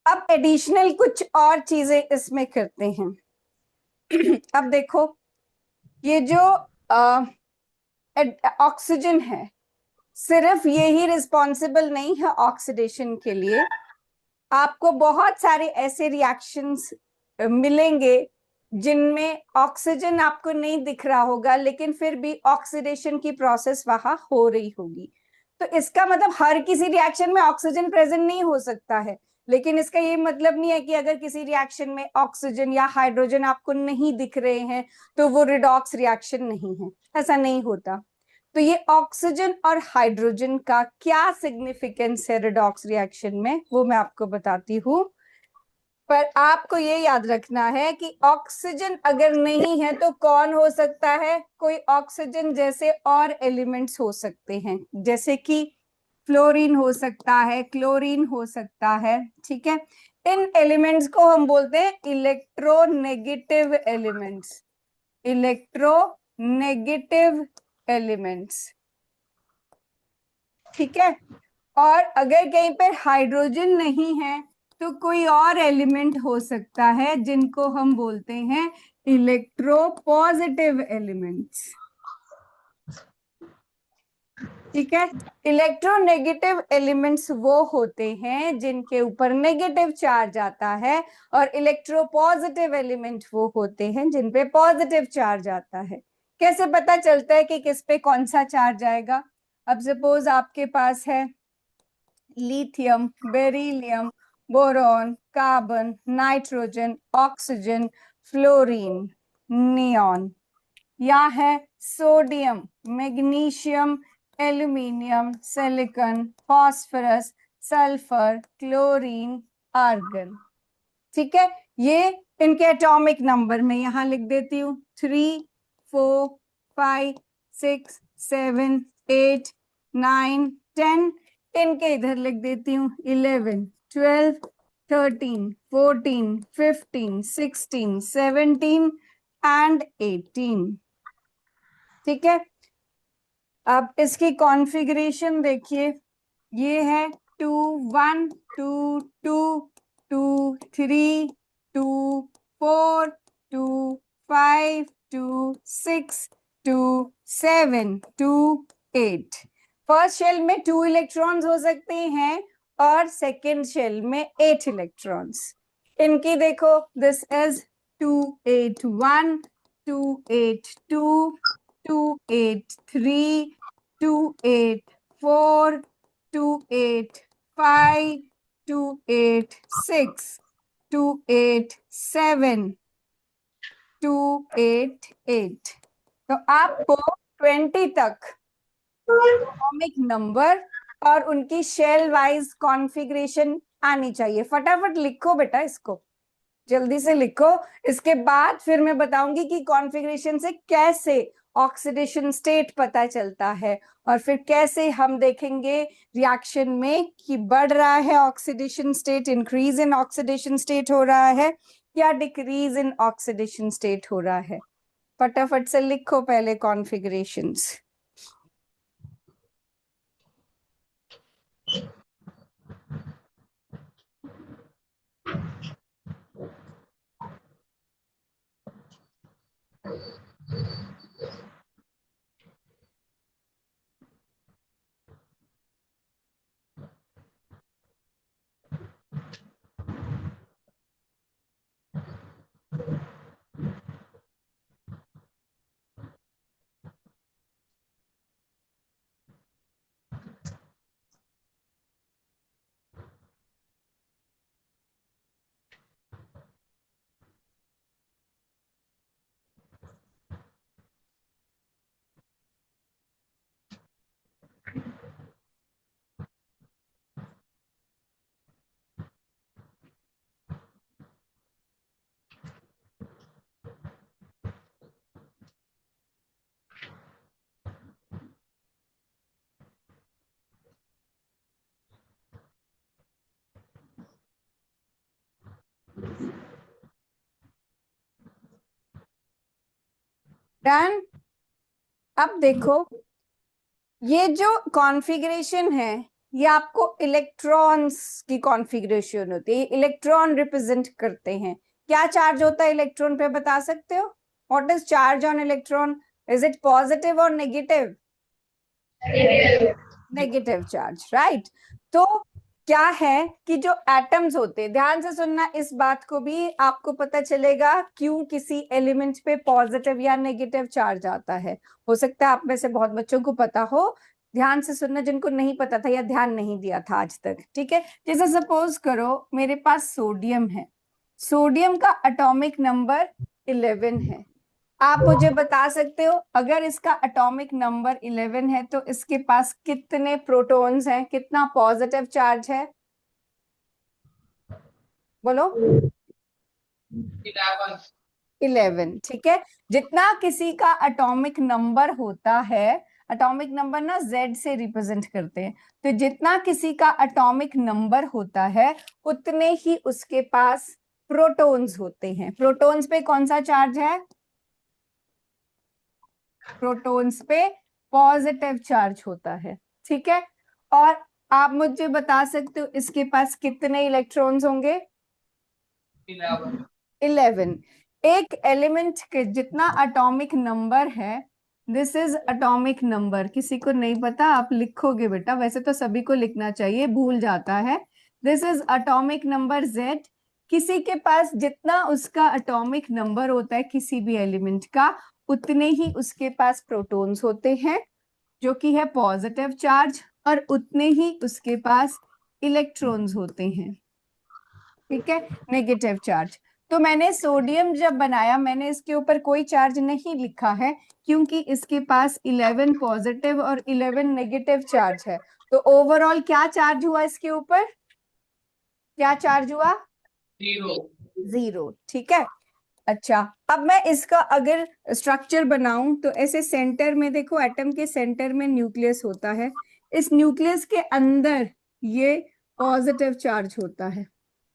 अब एडिशनल कुछ और चीजें इसमें करते हैं। अब देखो, ये जो ऑक्सीजन है, सिर्फ ये ही रिस्पॉन्सिबल नहीं है ऑक्सीडेशन के लिए। आपको बहुत सारे ऐसे रिएक्शंस मिलेंगे जिनमें ऑक्सीजन आपको नहीं दिख रहा होगा, लेकिन फिर भी ऑक्सीडेशन की प्रोसेस वहां हो रही होगी। तो इसका मतलब हर किसी रिएक्शन में ऑक्सीजन प्रेजेंट नहीं हो सकता है, लेकिन इसका ये मतलब नहीं है कि अगर किसी रिएक्शन में ऑक्सीजन या हाइड्रोजन आपको नहीं दिख रहे हैं तो वो रिडॉक्स रिएक्शन नहीं है। ऐसा नहीं होता। तो ये ऑक्सीजन और हाइड्रोजन का क्या सिग्निफिकेंस है रिडॉक्स रिएक्शन में, वो मैं आपको बताती हूँ। पर आपको ये याद रखना है कि ऑक्सीजन अगर नहीं है तो कौन हो सकता है? कोई ऑक्सीजन जैसे और एलिमेंट्स हो सकते हैं, जैसे कि फ्लोरीन हो सकता है, क्लोरीन हो सकता है। ठीक है, इन एलिमेंट्स को हम बोलते हैं इलेक्ट्रोनेगेटिव एलिमेंट्स। Electronegative elements. ठीक है, और अगर कहीं पर हाइड्रोजन नहीं है तो कोई और एलिमेंट हो सकता है जिनको हम बोलते हैं इलेक्ट्रोपॉजिटिव एलिमेंट्स। ठीक है, इलेक्ट्रोनेगेटिव एलिमेंट्स वो होते हैं जिनके ऊपर नेगेटिव चार्ज आता है, और इलेक्ट्रोपॉजिटिव एलिमेंट वो होते हैं जिन पे पॉजिटिव चार्ज आता है। कैसे पता चलता है कि किस पे कौन सा चार्ज आएगा? अब सपोज आपके पास है lithium, beryllium, boron, carbon, nitrogen, oxygen, fluorine, neon. या है sodium, magnesium, aluminium, silicon, phosphorus, sulphur, chlorine, argon. ठीक है, ये इनके एटॉमिक नंबर में यहां लिख देती हूँ। 3, 4, 5, 6, 7, 8, 9, 10। इनके इधर लिख देती हूँ 11, 12, 13, 14, 15, 16, 17 एंड 18। ठीक है, अब इसकी कॉन्फ़िगरेशन देखिए। ये है 2, 1, 2, 2, 2, 3, 2, 4, 2, 5, 2, 7, 2, 8। फर्स्ट शेल में 2 इलेक्ट्रॉन्स हो सकते हैं और सेकेंड शेल में 8 इलेक्ट्रॉन्स। इनकी देखो, दिस इज 2, 8, 1, 2, 8, 2, 2, 8, 3, 2, 8, 4, 2, 8, 5, 2, 8, 6, 2, 8, 7, 2, 8, 8। तो आपको 20 तक एटॉमिक नंबर और उनकी शेल वाइज कॉन्फ़िगरेशन आनी चाहिए। फटाफट लिखो बेटा, इसको जल्दी से लिखो। इसके बाद फिर मैं बताऊंगी कि कॉन्फ़िगरेशन से कैसे ऑक्सीडेशन स्टेट पता चलता है, और फिर कैसे हम देखेंगे रिएक्शन में कि बढ़ रहा है oxidation state, increase in oxidation state हो रहा है या डिक्रीज इन ऑक्सीडेशन स्टेट हो रहा है। फटाफट से लिखो पहले कॉन्फ़िगरेशंस। डन। अब देखो, ये जो कॉन्फ़िगरेशन है ये आपको इलेक्ट्रॉन्स की कॉन्फ़िगरेशन होती है, इलेक्ट्रॉन रिप्रेजेंट करते हैं। क्या चार्ज होता है इलेक्ट्रॉन पे, बता सकते हो? What is charge on electron? Is it positive और नेगेटिव? Negative charge, right. तो क्या है कि जो एटम्स होते हैं, ध्यान से सुनना इस बात को भी, आपको पता चलेगा क्यों किसी एलिमेंट पे पॉजिटिव या नेगेटिव चार्ज आता है। हो सकता है आप में से बहुत बच्चों को पता हो, ध्यान से सुनना जिनको नहीं पता था या ध्यान नहीं दिया था आज तक, ठीक है। जैसे सपोज करो मेरे पास सोडियम है, सोडियम का एटॉमिक नंबर 11 है। आप मुझे बता सकते हो अगर इसका एटॉमिक नंबर 11 है तो इसके पास कितने प्रोटॉन्स हैं, कितना पॉजिटिव चार्ज है? बोलो। 11, ठीक है। जितना किसी का एटॉमिक नंबर होता है, एटॉमिक नंबर ना जेड से रिप्रेजेंट करते हैं, तो जितना किसी का एटॉमिक नंबर होता है उतने ही उसके पास प्रोटॉन्स होते हैं। प्रोटॉन्स पे कौन सा चार्ज है? प्रोटॉन्स पे पॉजिटिव चार्ज होता है, ठीक है। और आप मुझे बता सकते हो इसके पास कितने इलेक्ट्रॉन्स होंगे? 11। एक एलिमेंट के जितना एटॉमिक नंबर है, दिस इज एटॉमिक नंबर। किसी को नहीं पता आप लिखोगे बेटा, वैसे तो सभी को लिखना चाहिए, भूल जाता है। This is atomic number Z। किसी के पास जितना उसका एटॉमिक नंबर होता है किसी भी एलिमेंट का, उतने ही उसके पास प्रोटॉन्स होते हैं जो कि है पॉजिटिव चार्ज, और उतने ही उसके पास इलेक्ट्रॉन्स होते हैं, ठीक है, नेगेटिव चार्ज। तो मैंने सोडियम जब बनाया मैंने इसके ऊपर कोई चार्ज नहीं लिखा है, क्योंकि इसके पास 11 पॉजिटिव और 11 नेगेटिव चार्ज है। तो ओवरऑल क्या चार्ज हुआ इसके ऊपर? क्या चार्ज हुआ? 0, ठीक है। अच्छा, अब मैं इसका अगर स्ट्रक्चर बनाऊं तो ऐसे सेंटर में देखो, एटम के सेंटर में न्यूक्लियस होता है। इस न्यूक्लियस के अंदर ये पॉजिटिव चार्ज होता है,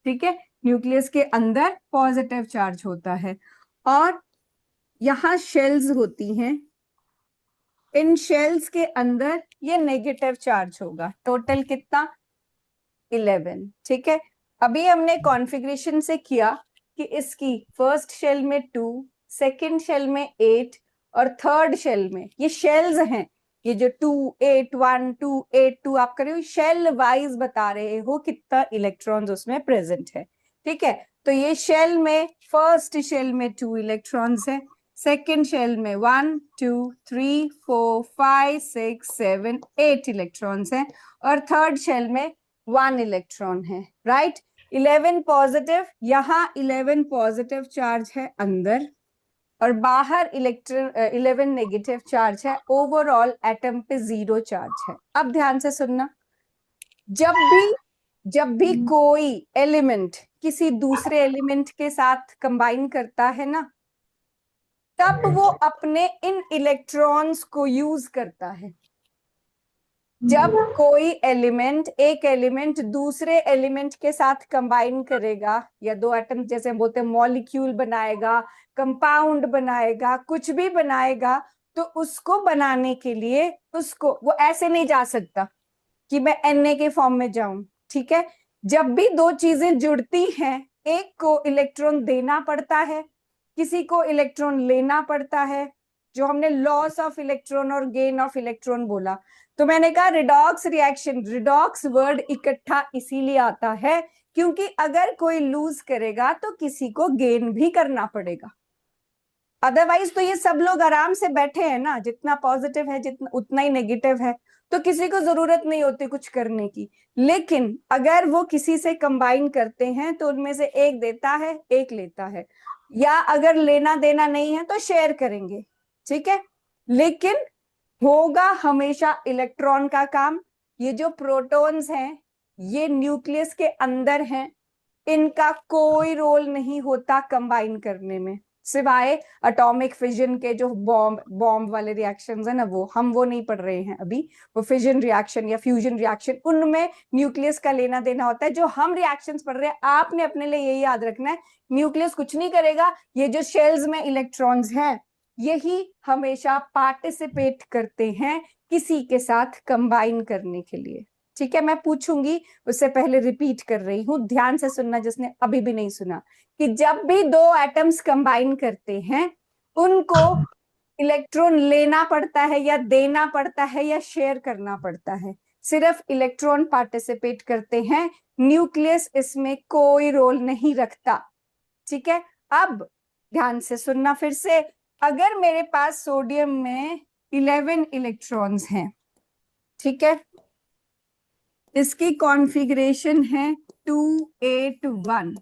ठीक है। न्यूक्लियस के अंदर पॉजिटिव चार्ज होता है, और यहाँ शेल्स होती हैं। इन शेल्स के अंदर ये नेगेटिव चार्ज होगा। टोटल कितना? 11, ठीक है। अभी हमने कॉन्फ़िगरेशन से किया कि इसकी फर्स्ट शेल में 2, सेकंड शेल में 8, और थर्ड शेल में, ये शेल्स हैं, ये जो 2 8 1 2 8 2 आप कर रहे हो, शेल वाइज बता रहे हो कितना इलेक्ट्रॉन्स उसमें प्रेजेंट है, ठीक है। तो ये शेल में, फर्स्ट शेल में 2 इलेक्ट्रॉन्स है, सेकेंड शेल में 1 2 3 4 5 6 7 8 इलेक्ट्रॉन्स हैं, और थर्ड शेल में 1 इलेक्ट्रॉन है, राइट। 11 पॉजिटिव, यहाँ 11 पॉजिटिव चार्ज है अंदर, और बाहर 11 नेगेटिव चार्ज है। ओवरऑल एटम पे 0 चार्ज है। अब ध्यान से सुनना, जब भी कोई एलिमेंट किसी दूसरे एलिमेंट के साथ कंबाइन करता है ना, तब वो अपने इन इलेक्ट्रॉन्स को यूज करता है। जब कोई एलिमेंट, एक एलिमेंट दूसरे एलिमेंट के साथ कंबाइन करेगा, या दो एटम जैसे बोलते हैं मॉलिक्यूल बनाएगा, कंपाउंड बनाएगा, कुछ भी बनाएगा, तो उसको बनाने के लिए उसको वो ऐसे नहीं जा सकता कि मैं Na के फॉर्म में जाऊं, ठीक है। जब भी दो चीजें जुड़ती हैं, एक को इलेक्ट्रॉन देना पड़ता है, किसी को इलेक्ट्रॉन लेना पड़ता है, जो हमने लॉस ऑफ इलेक्ट्रॉन और गेन ऑफ इलेक्ट्रॉन बोला। तो मैंने कहा रिडॉक्स रिएक्शन, रिडॉक्स वर्ड इकट्ठा इसीलिए आता है क्योंकि अगर कोई लूज करेगा तो किसी को गेन भी करना पड़ेगा। अदरवाइज तो ये सब लोग आराम से बैठे हैं ना, जितना पॉजिटिव है जितना उतना ही नेगेटिव है, तो किसी को जरूरत नहीं होती कुछ करने की। लेकिन अगर वो किसी से कंबाइन करते हैं तो उनमें से एक देता है एक लेता है, या अगर लेना देना नहीं है तो शेयर करेंगे, ठीक है। लेकिन होगा हमेशा इलेक्ट्रॉन का काम। ये जो प्रोटॉन्स हैं ये न्यूक्लियस के अंदर हैं, इनका कोई रोल नहीं होता कंबाइन करने में, सिवाय एटॉमिक फिजन के, जो बॉम्ब बॉम्ब वाले रिएक्शंस है ना, वो हम वो नहीं पढ़ रहे हैं अभी। वो फिजन रिएक्शन या फ्यूजन रिएक्शन, उनमें न्यूक्लियस का लेना देना होता है। जो हम रिएक्शंस पढ़ रहे हैं, आपने अपने लिए यही याद रखना है, न्यूक्लियस कुछ नहीं करेगा। ये जो शेल्स में इलेक्ट्रॉन्स हैं यही हमेशा पार्टिसिपेट करते हैं किसी के साथ कंबाइन करने के लिए, ठीक है, मैं पूछूंगी, उससे पहले रिपीट कर रही हूं, ध्यान से सुनना जिसने अभी भी नहीं सुना, कि जब भी दो एटम्स कंबाइन करते हैं उनको इलेक्ट्रॉन लेना पड़ता है या देना पड़ता है या शेयर करना पड़ता है? सिर्फ इलेक्ट्रॉन पार्टिसिपेट करते हैं, न्यूक्लियस इसमें कोई रोल नहीं रखता। ठीक है, अब ध्यान से सुनना फिर से। अगर मेरे पास सोडियम में 11 इलेक्ट्रॉन्स हैं, ठीक है, इसकी कॉन्फ़िगरेशन है 281।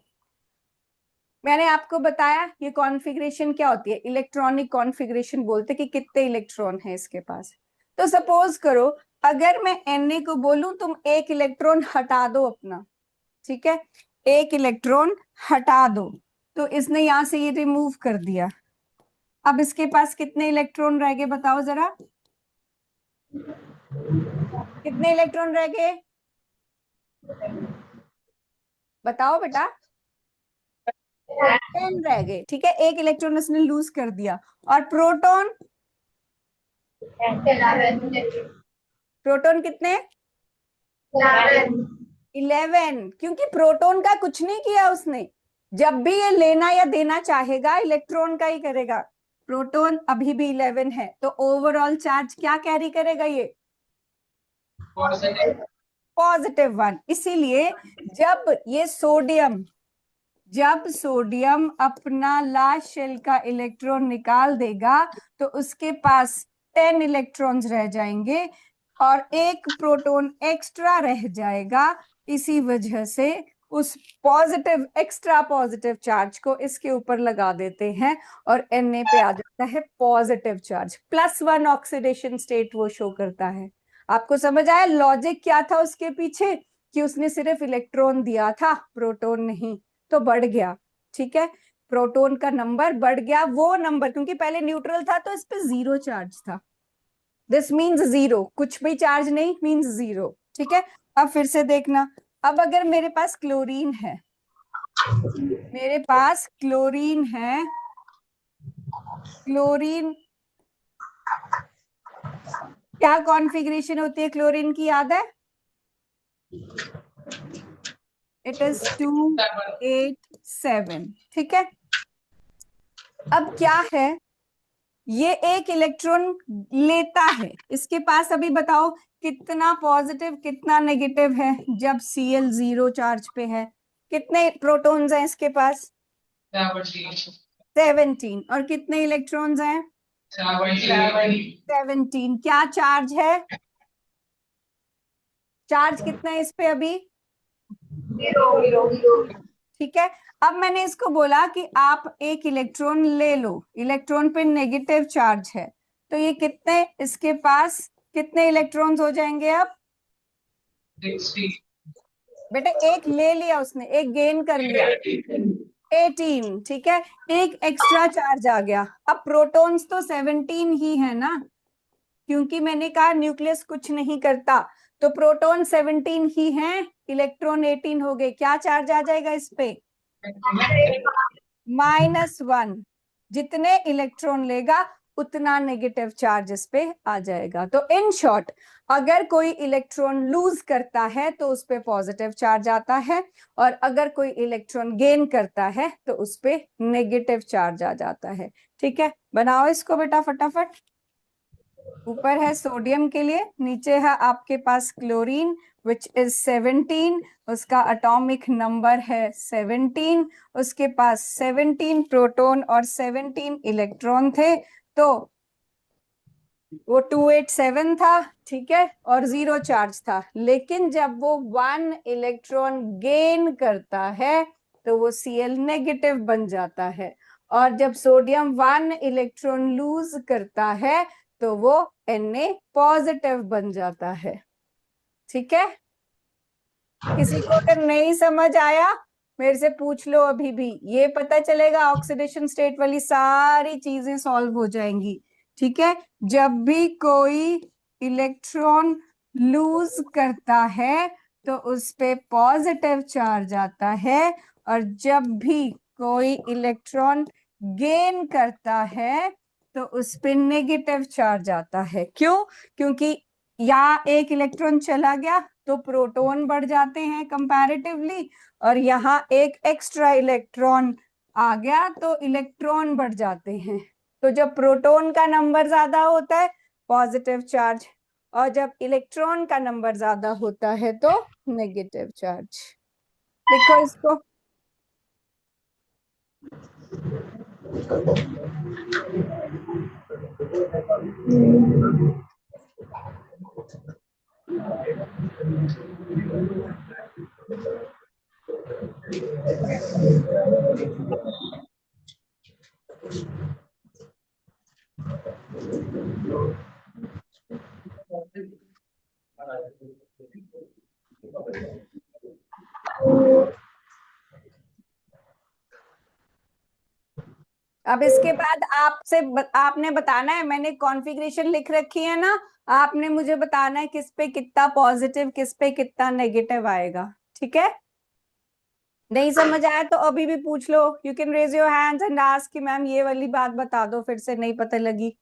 मैंने आपको बताया ये कॉन्फ़िगरेशन क्या होती है, इलेक्ट्रॉनिक कॉन्फ़िगरेशन बोलते कि कितने इलेक्ट्रॉन है इसके पास। तो सपोज करो अगर मैं Na को बोलूं तुम एक इलेक्ट्रॉन हटा दो अपना, ठीक है, एक इलेक्ट्रॉन हटा दो, तो इसने यहां से ये रिमूव कर दिया। अब इसके पास कितने इलेक्ट्रॉन रह गए बताओ जरा, कितने इलेक्ट्रॉन रह गए बताओ बेटा? 10 रह गए। ठीक है, एक इलेक्ट्रॉन उसने लूज कर दिया। और प्रोटॉन, प्रोटॉन कितने? 11, क्योंकि प्रोटॉन का कुछ नहीं किया उसने। जब भी ये लेना या देना चाहेगा इलेक्ट्रॉन का ही करेगा। प्रोटॉन अभी भी 11 है, तो ओवरऑल चार्ज क्या कैरी करेगा ये? +1। इसीलिए जब ये सोडियम, जब सोडियम अपना लास्ट शेल का इलेक्ट्रॉन निकाल देगा तो उसके पास 10 इलेक्ट्रॉन्स रह जाएंगे और एक प्रोटॉन एक्स्ट्रा रह जाएगा। इसी वजह से उस पॉजिटिव, एक्स्ट्रा पॉजिटिव चार्ज को इसके ऊपर लगा देते हैं और Na पे आ जाता है पॉजिटिव चार्ज। +1 ऑक्सीडेशन स्टेट वो शो करता है। आपको समझ आया लॉजिक क्या था उसके पीछे? कि उसने सिर्फ इलेक्ट्रॉन दिया था, प्रोटॉन नहीं, तो बढ़ गया। ठीक है, प्रोटॉन का नंबर बढ़ गया, वो नंबर, क्योंकि पहले न्यूट्रल था तो इस पे 0 चार्ज था। दिस मीन्स 0, कुछ भी चार्ज नहीं मीन्स 0। ठीक है, अब फिर से देखना। अब अगर मेरे पास क्लोरीन है, मेरे पास क्लोरीन है, क्लोरीन क्या कॉन्फ़िगरेशन होती है क्लोरीन की, याद है? It is 287। ठीक है, अब क्या है, ये एक इलेक्ट्रॉन लेता है, इसके पास अभी बताओ कितना पॉजिटिव कितना नेगेटिव है जब Cl 0 चार्ज पे है? कितने प्रोटॉन्स हैं इसके पास? 17। और कितने इलेक्ट्रॉन्स हैं? 17। क्या चार्ज है? चार्ज कितना है इस पे अभी? 0। ठीक है, अब मैंने इसको बोला कि आप एक इलेक्ट्रॉन ले लो, इलेक्ट्रॉन पे नेगेटिव चार्ज है, तो ये कितने, इसके पास कितने इलेक्ट्रॉन्स हो जाएंगे अब? 60। बेटा एक ले लिया उसने, एक गेन कर लिया, 18। ठीक है, एक एक्स्ट्रा चार्ज आ गया। अब प्रोटॉन्स तो 17 ही है ना, क्योंकि मैंने कहा न्यूक्लियस कुछ नहीं करता, तो प्रोटॉन 17 ही हैं, इलेक्ट्रॉन 18 हो गए। क्या चार्ज आ जाएगा इस पे? -1। जितने इलेक्ट्रॉन लेगा उतना नेगेटिव चार्ज इस पे आ जाएगा। तो इन शॉर्ट, अगर कोई इलेक्ट्रॉन लूज करता है तो उस पे पॉजिटिव चार्ज आता है, और अगर कोई इलेक्ट्रॉन गेन करता है तो उस पे नेगेटिव चार्ज आ जाता है। ठीक है, बनाओ इसको बेटा फटाफट। ऊपर है सोडियम के लिए, नीचे है आपके पास क्लोरीन विच इज 17, उसका एटॉमिक नंबर है 17, उसके पास 17 प्रोटॉन और 17 इलेक्ट्रॉन थे, तो वो 287 था। ठीक है, और 0 चार्ज था। लेकिन जब वो 1 इलेक्ट्रॉन गेन करता है तो वो Cl नेगेटिव बन जाता है, और जब सोडियम 1 इलेक्ट्रॉन लूज करता है तो वो Na पॉजिटिव बन जाता है। ठीक है, किसी को अगर नहीं समझ आया मेरे से पूछ लो अभी भी, ये पता चलेगा ऑक्सीडेशन स्टेट वाली सारी चीजें सॉल्व हो जाएंगी। ठीक है, जब भी कोई इलेक्ट्रॉन लूज करता है तो उस पे पॉजिटिव चार्ज आता है, और जब भी कोई इलेक्ट्रॉन गेन करता है तो उस पे नेगेटिव चार्ज आता है। क्यों? क्योंकि यहाँ एक इलेक्ट्रॉन चला गया, तो प्रोटॉन बढ़ जाते हैं कंपैरेटिवली, और यहाँ एक एक्स्ट्रा इलेक्ट्रॉन आ गया तो इलेक्ट्रॉन बढ़ जाते हैं। तो जब प्रोटॉन का नंबर ज्यादा होता है पॉजिटिव चार्ज, और जब इलेक्ट्रॉन का नंबर ज्यादा होता है तो नेगेटिव चार्ज। लिखो इसको। अब इसके बाद आपने बताना है, मैंने कॉन्फ़िगरेशन लिख रखी है ना, आपने मुझे बताना है किस पे कितना पॉजिटिव किस पे कितना नेगेटिव आएगा। ठीक है, नहीं समझ आया तो अभी भी पूछ लो, you can raise your hands and ask कि मैम ये वाली बात बता दो, फिर से नहीं पता लगी,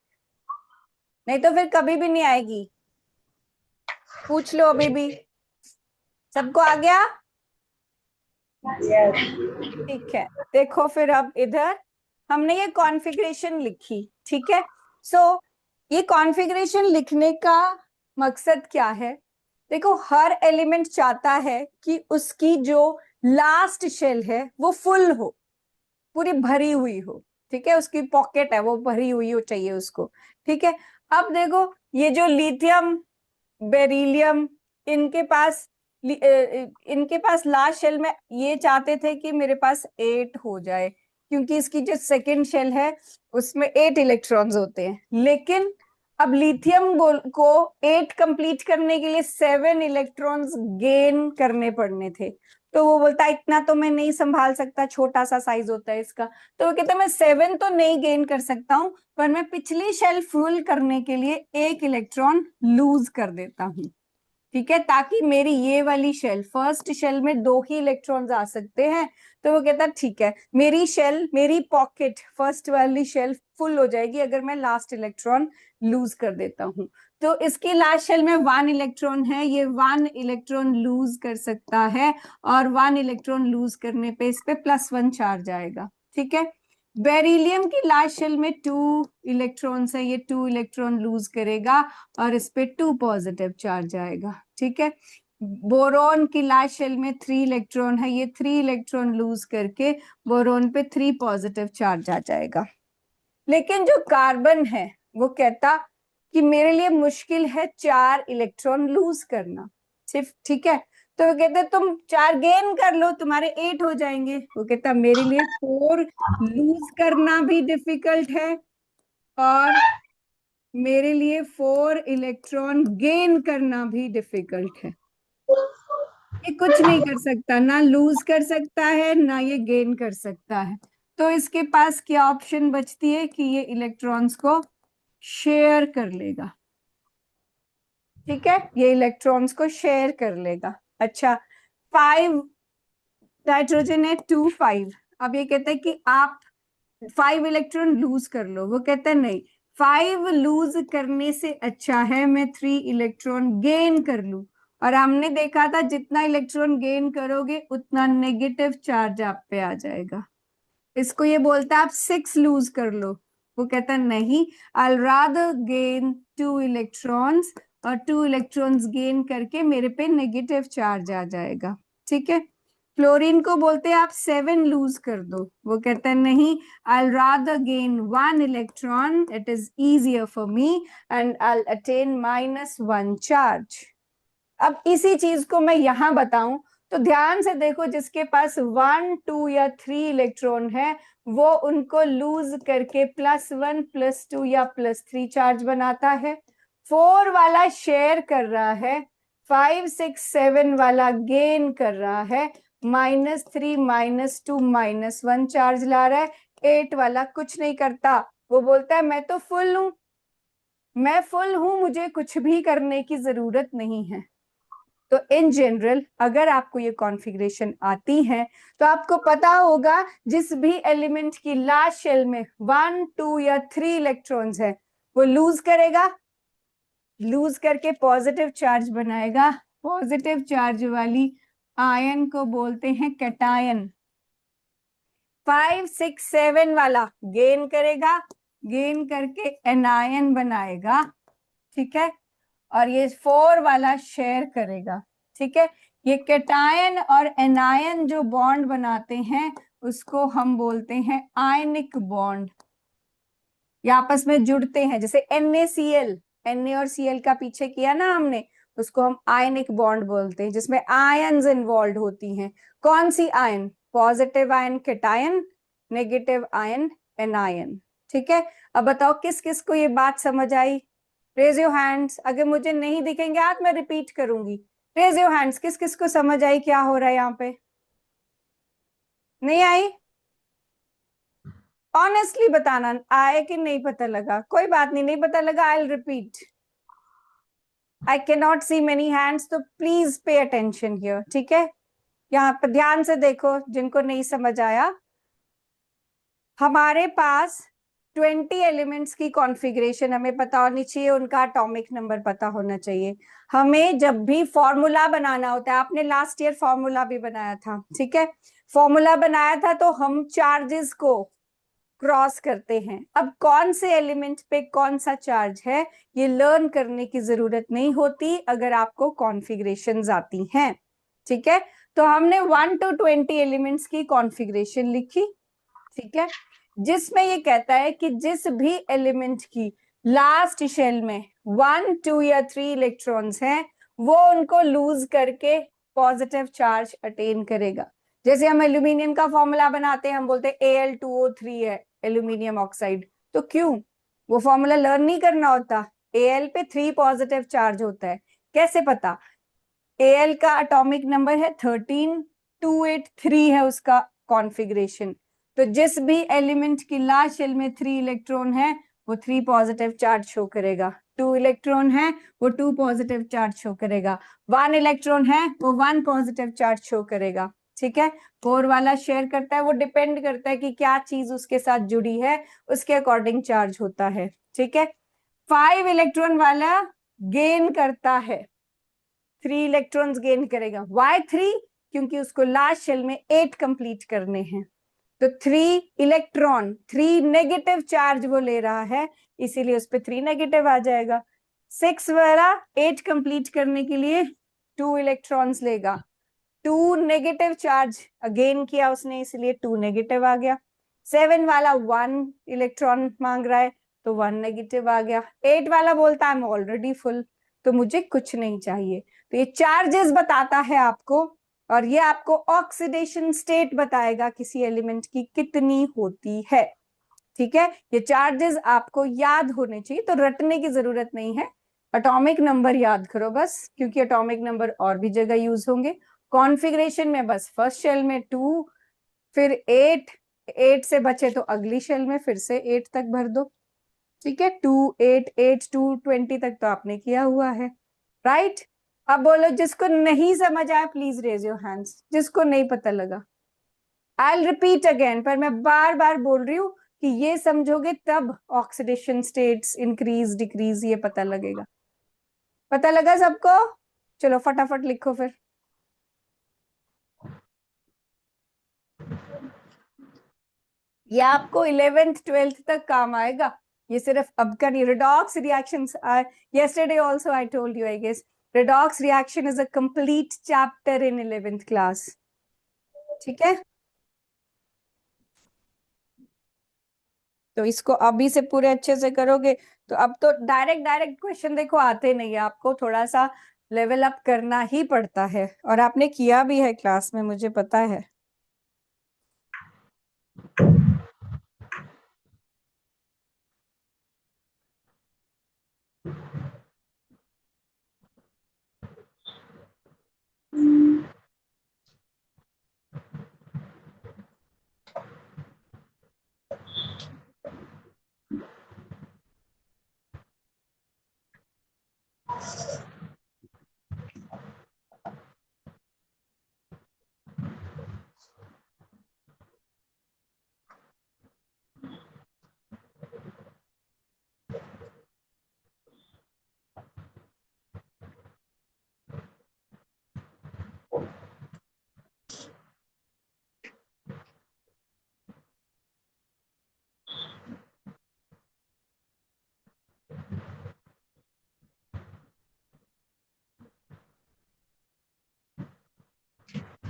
नहीं तो फिर कभी भी नहीं आएगी। पूछ लो अभी भी। सबको आ गया? ठीक है, देखो फिर अब इधर हमने ये कॉन्फ़िगरेशन लिखी। ठीक है, सो ये कॉन्फ़िगरेशन लिखने का मकसद क्या है? देखो, हर एलिमेंट चाहता है कि उसकी जो लास्ट शेल है वो फुल हो, पूरी भरी हुई हो। ठीक है, उसकी पॉकेट है वो भरी हुई हो चाहिए उसको। ठीक है, अब देखो ये जो लिथियम, बेरिलियम, इनके पास इनके पास लास्ट शेल में ये चाहते थे कि मेरे पास 8 हो जाए, क्योंकि इसकी जो सेकंड शेल है उसमें 8 इलेक्ट्रॉन्स होते हैं। लेकिन अब लिथियम को 8 कंप्लीट करने के लिए 7 इलेक्ट्रॉन्स गेन करने पड़ने थे। तो वो बोलता इतना तो मैं नहीं संभाल सकता, छोटा सा साइज होता है इसका। तो वो कहता मैं 7 तो नहीं गेन कर सकता हूँ, पर मैं पिछली शेल फुल करने के लिए 1 इलेक्ट्रॉन लूज कर देता हूँ। ठीक है, ताकि मेरी ये वाली शेल, फर्स्ट शेल में 2 ही इलेक्ट्रॉन्स आ सकते हैं। तो वो कहता ठीक है, मेरी शेल, मेरी पॉकेट, फर्स्ट वाली शेल फुल हो जाएगी अगर मैं लास्ट इलेक्ट्रॉन लूज कर देता हूँ। तो इसकी लास्ट शेल में 1 इलेक्ट्रॉन है, ये 1 इलेक्ट्रॉन लूज कर सकता है, और 1 इलेक्ट्रॉन लूज करने पे इस पे +1 चार्ज आएगा। ठीक है, बेरिलियम की लास्ट शेल में 2 इलेक्ट्रॉन्स है, ये 2 इलेक्ट्रॉन लूज करेगा और इस पे 2 पॉजिटिव चार्ज आएगा। ठीक है, बोरोन की लास्ट शेल में 3 इलेक्ट्रॉन है, ये 3 इलेक्ट्रॉन लूज करके बोरोन पे 3 पॉजिटिव चार्ज आ जाएगा। लेकिन जो कार्बन है वो कहता कि मेरे लिए मुश्किल है 4 इलेक्ट्रॉन लूज करना सिर्फ। ठीक है, तो वो कहते तुम 4 गेन कर लो, तुम्हारे 8 हो जाएंगे। वो कहता मेरे लिए 4 लूज करना भी डिफिकल्ट है, और मेरे लिए 4 इलेक्ट्रॉन गेन करना भी डिफिकल्ट है। ये कुछ नहीं कर सकता, ना लूज कर सकता है ना ये गेन कर सकता है। तो इसके पास क्या ऑप्शन बचती है कि ये इलेक्ट्रॉन्स को शेयर कर लेगा। ठीक है, ये इलेक्ट्रॉन्स को शेयर कर लेगा। अच्छा, 5 नाइट्रोजन है, 2 5। अब ये कहता है कि आप 5 इलेक्ट्रॉन लूज कर लो। वो कहता है नहीं, 5 लूज करने से अच्छा है मैं 3 इलेक्ट्रॉन गेन कर लूं। और हमने देखा था जितना इलेक्ट्रॉन गेन करोगे उतना नेगेटिव चार्ज आप पे आ जाएगा। इसको ये बोलता है आप 6 लूज कर लो। वो कहता नहीं, आई रादर गेन 2 इलेक्ट्रॉन्स, और 2 इलेक्ट्रॉन्स गेन करके मेरे पे नेगेटिव चार्ज आ जाएगा। ठीक है, क्लोरीन को बोलते हैं आप 7 लूज कर दो। वो कहता है नहीं, I rather gain 1 electron, it is easier for me and I attain -1 charge. अब इसी चीज को मैं यहां बताऊं तो ध्यान से देखो, जिसके पास 1 2 या 3 इलेक्ट्रॉन है वो उनको लूज करके +1 +2 या +3 चार्ज बनाता है। 4 वाला शेयर कर रहा है, 5 6 7 वाला गेन कर रहा है, -3 -2 -1 चार्ज ला रहा है। 8 वाला कुछ नहीं करता, वो बोलता है मैं तो फुल हूं, मैं फुल हूं, मुझे कुछ भी करने की जरूरत नहीं है। तो इन जनरल अगर आपको ये कॉन्फ़िगरेशन आती है तो आपको पता होगा जिस भी एलिमेंट की लास्ट शेल में 1 2 या 3 इलेक्ट्रॉन्स है वो लूज करेगा, लूज करके पॉजिटिव चार्ज बनाएगा, पॉजिटिव चार्ज वाली आयन को बोलते हैं कैटायन। 5, 6, 7 वाला गेन करेगा, गेन करके एनायन बनाएगा, ठीक है, और ये 4 वाला शेयर करेगा, ठीक है। ये कैटायन और एनायन जो बॉन्ड बनाते हैं उसको हम बोलते हैं आयनिक बॉन्ड। ये आपस में जुड़ते हैं, जैसे NaCl, Na और Cl का पीछे किया ना हमने, उसको हम आयनिक बॉन्ड बोलते हैं, जिसमें आयन्स इन्वॉल्व होती हैं। कौन सी आयन? Positive ion cation, negative ion anion, ठीक है। अब बताओ किस किस को ये बात समझ आई? Raise your hands. अगर मुझे नहीं दिखेंगे हाथ, मैं रिपीट करूंगी। रेज योर हैंड्स, किस किस को समझ आई क्या हो रहा है यहाँ पे? नहीं आई? ऑनेस्टली बताना, आए कि नहीं पता लगा? कोई बात नहीं, नहीं पता लगा, I will repeat. I can not see many hands, तो प्लीज पे अटेंशन हियर, ठीक है। यहाँ पर ध्यान से देखो जिनको नहीं समझ आया। हमारे पास 20 एलिमेंट्स की कॉन्फ़िगरेशन हमें पता होनी चाहिए, उनका एटॉमिक नंबर पता होना चाहिए। हमें जब भी फॉर्मूला बनाना होता है, आपने लास्ट ईयर फॉर्मूला भी बनाया था, ठीक है, फॉर्मूला बनाया था, तो हम चार्जेस को क्रॉस करते हैं। अब कौन से एलिमेंट पे कौन सा चार्ज है ये लर्न करने की जरूरत नहीं होती अगर आपको कॉन्फ़िगरेशंस आती हैं, ठीक है। तो हमने 1 to 20 एलिमेंट्स की कॉन्फ़िगरेशन लिखी, ठीक है, जिसमें ये कहता है कि जिस भी एलिमेंट की लास्ट शेल में 1, 2 या 3 इलेक्ट्रॉन्स हैं, वो उनको लूज करके पॉजिटिव चार्ज अटेन करेगा। जैसे हम एल्यूमिनियम का फॉर्मूला बनाते हैं, हम बोलते हैं Al2O3 है एल्यूमिनियम ऑक्साइड। तो क्यों? वो फॉर्मूला लर्न नहीं करना होता? Al पे 3 पॉजिटिव चार्ज होता है, कैसे पता? Al का एटॉमिक नंबर है 13, 283 है उसका कॉन्फ़िगरेशन। तो जिस भी एलिमेंट की लास्ट शेल में 3 इलेक्ट्रॉन है वो 3 पॉजिटिव चार्ज शो करेगा, 2 इलेक्ट्रॉन है वो 2 पॉजिटिव चार्ज शो करेगा, 1 इलेक्ट्रॉन है वो 1 पॉजिटिव चार्ज शो करेगा, ठीक है। 4 वाला शेयर करता है, वो डिपेंड करता है कि क्या चीज उसके साथ जुड़ी है, उसके अकॉर्डिंग चार्ज होता है, ठीक है। 5 इलेक्ट्रॉन वाला गेन करता है, 3 इलेक्ट्रॉन्स गेन करेगा। वाई 3? क्योंकि उसको लास्ट शेल में 8 कंप्लीट करने हैं, तो 3 इलेक्ट्रॉन, 3 नेगेटिव चार्ज वो ले रहा है, इसीलिए उस पर 3 नेगेटिव आ जाएगा। 6 वाला 8 कंप्लीट करने के लिए 2 इलेक्ट्रॉन्स लेगा, 2 नेगेटिव चार्ज अगेन किया उसने, इसलिए 2 नेगेटिव आ गया। 7 वाला 1 इलेक्ट्रॉन मांग रहा है, तो 1 नेगेटिव आ गया। 8 वाला बोलता है आई एम ऑलरेडी फुल, तो मुझे कुछ नहीं चाहिए। तो ये चार्जेस बताता है आपको, और ये आपको ऑक्सीडेशन स्टेट बताएगा किसी एलिमेंट की कितनी होती है, ठीक है। ये चार्जेस आपको याद होने चाहिए, तो रटने की जरूरत नहीं है, एटॉमिक नंबर याद करो बस, क्योंकि एटॉमिक नंबर और भी जगह यूज होंगे। कॉन्फ़िगरेशन में बस फर्स्ट शेल में 2, फिर 8, 8 से बचे तो अगली शेल में फिर से 8 तक भर दो, ठीक है। 2, 8, 8, 2, 20 तक तो आपने किया हुआ है, राइट। अब बोलो जिसको नहीं समझ आया प्लीज रेज योर हैंड्स, जिसको नहीं पता लगा। आई विल रिपीट अगेन, पर मैं बार बार बोल रही हूँ कि ये समझोगे तब ऑक्सीडेशन स्टेट्स इंक्रीज डिक्रीज ये पता लगेगा। पता लगा सबको? चलो फटाफट लिखो फिर। ये आपको 11th 12th तक काम आएगा, ये सिर्फ अब का नहीं। redox reactions are, yesterday also I told you I guess, redox reaction is a complete chapter in 11th class, ठीक है। तो इसको अभी से पूरे अच्छे से करोगे तो अब तो डायरेक्ट डायरेक्ट क्वेश्चन देखो आते नहीं है, आपको थोड़ा सा लेवल अप करना ही पड़ता है, और आपने किया भी है क्लास में, मुझे पता है।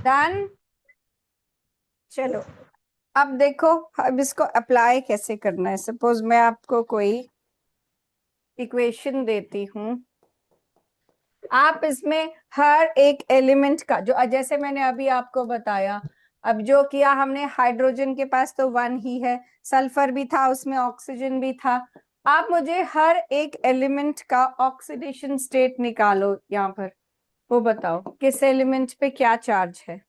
डन। चलो अब देखो, अब इसको अप्लाई कैसे करना है। सपोज मैं आपको कोई इक्वेशन देती हूँ, आप इसमें हर एक एलिमेंट का जो, जैसे मैंने अभी आपको बताया, अब जो किया हमने, हाइड्रोजन के पास तो वन ही है, सल्फर भी था उसमें, ऑक्सीजन भी था। आप मुझे हर एक एलिमेंट का ऑक्सीडेशन स्टेट निकालो यहाँ पर, वो बताओ किस एलिमेंट पे क्या चार्ज है।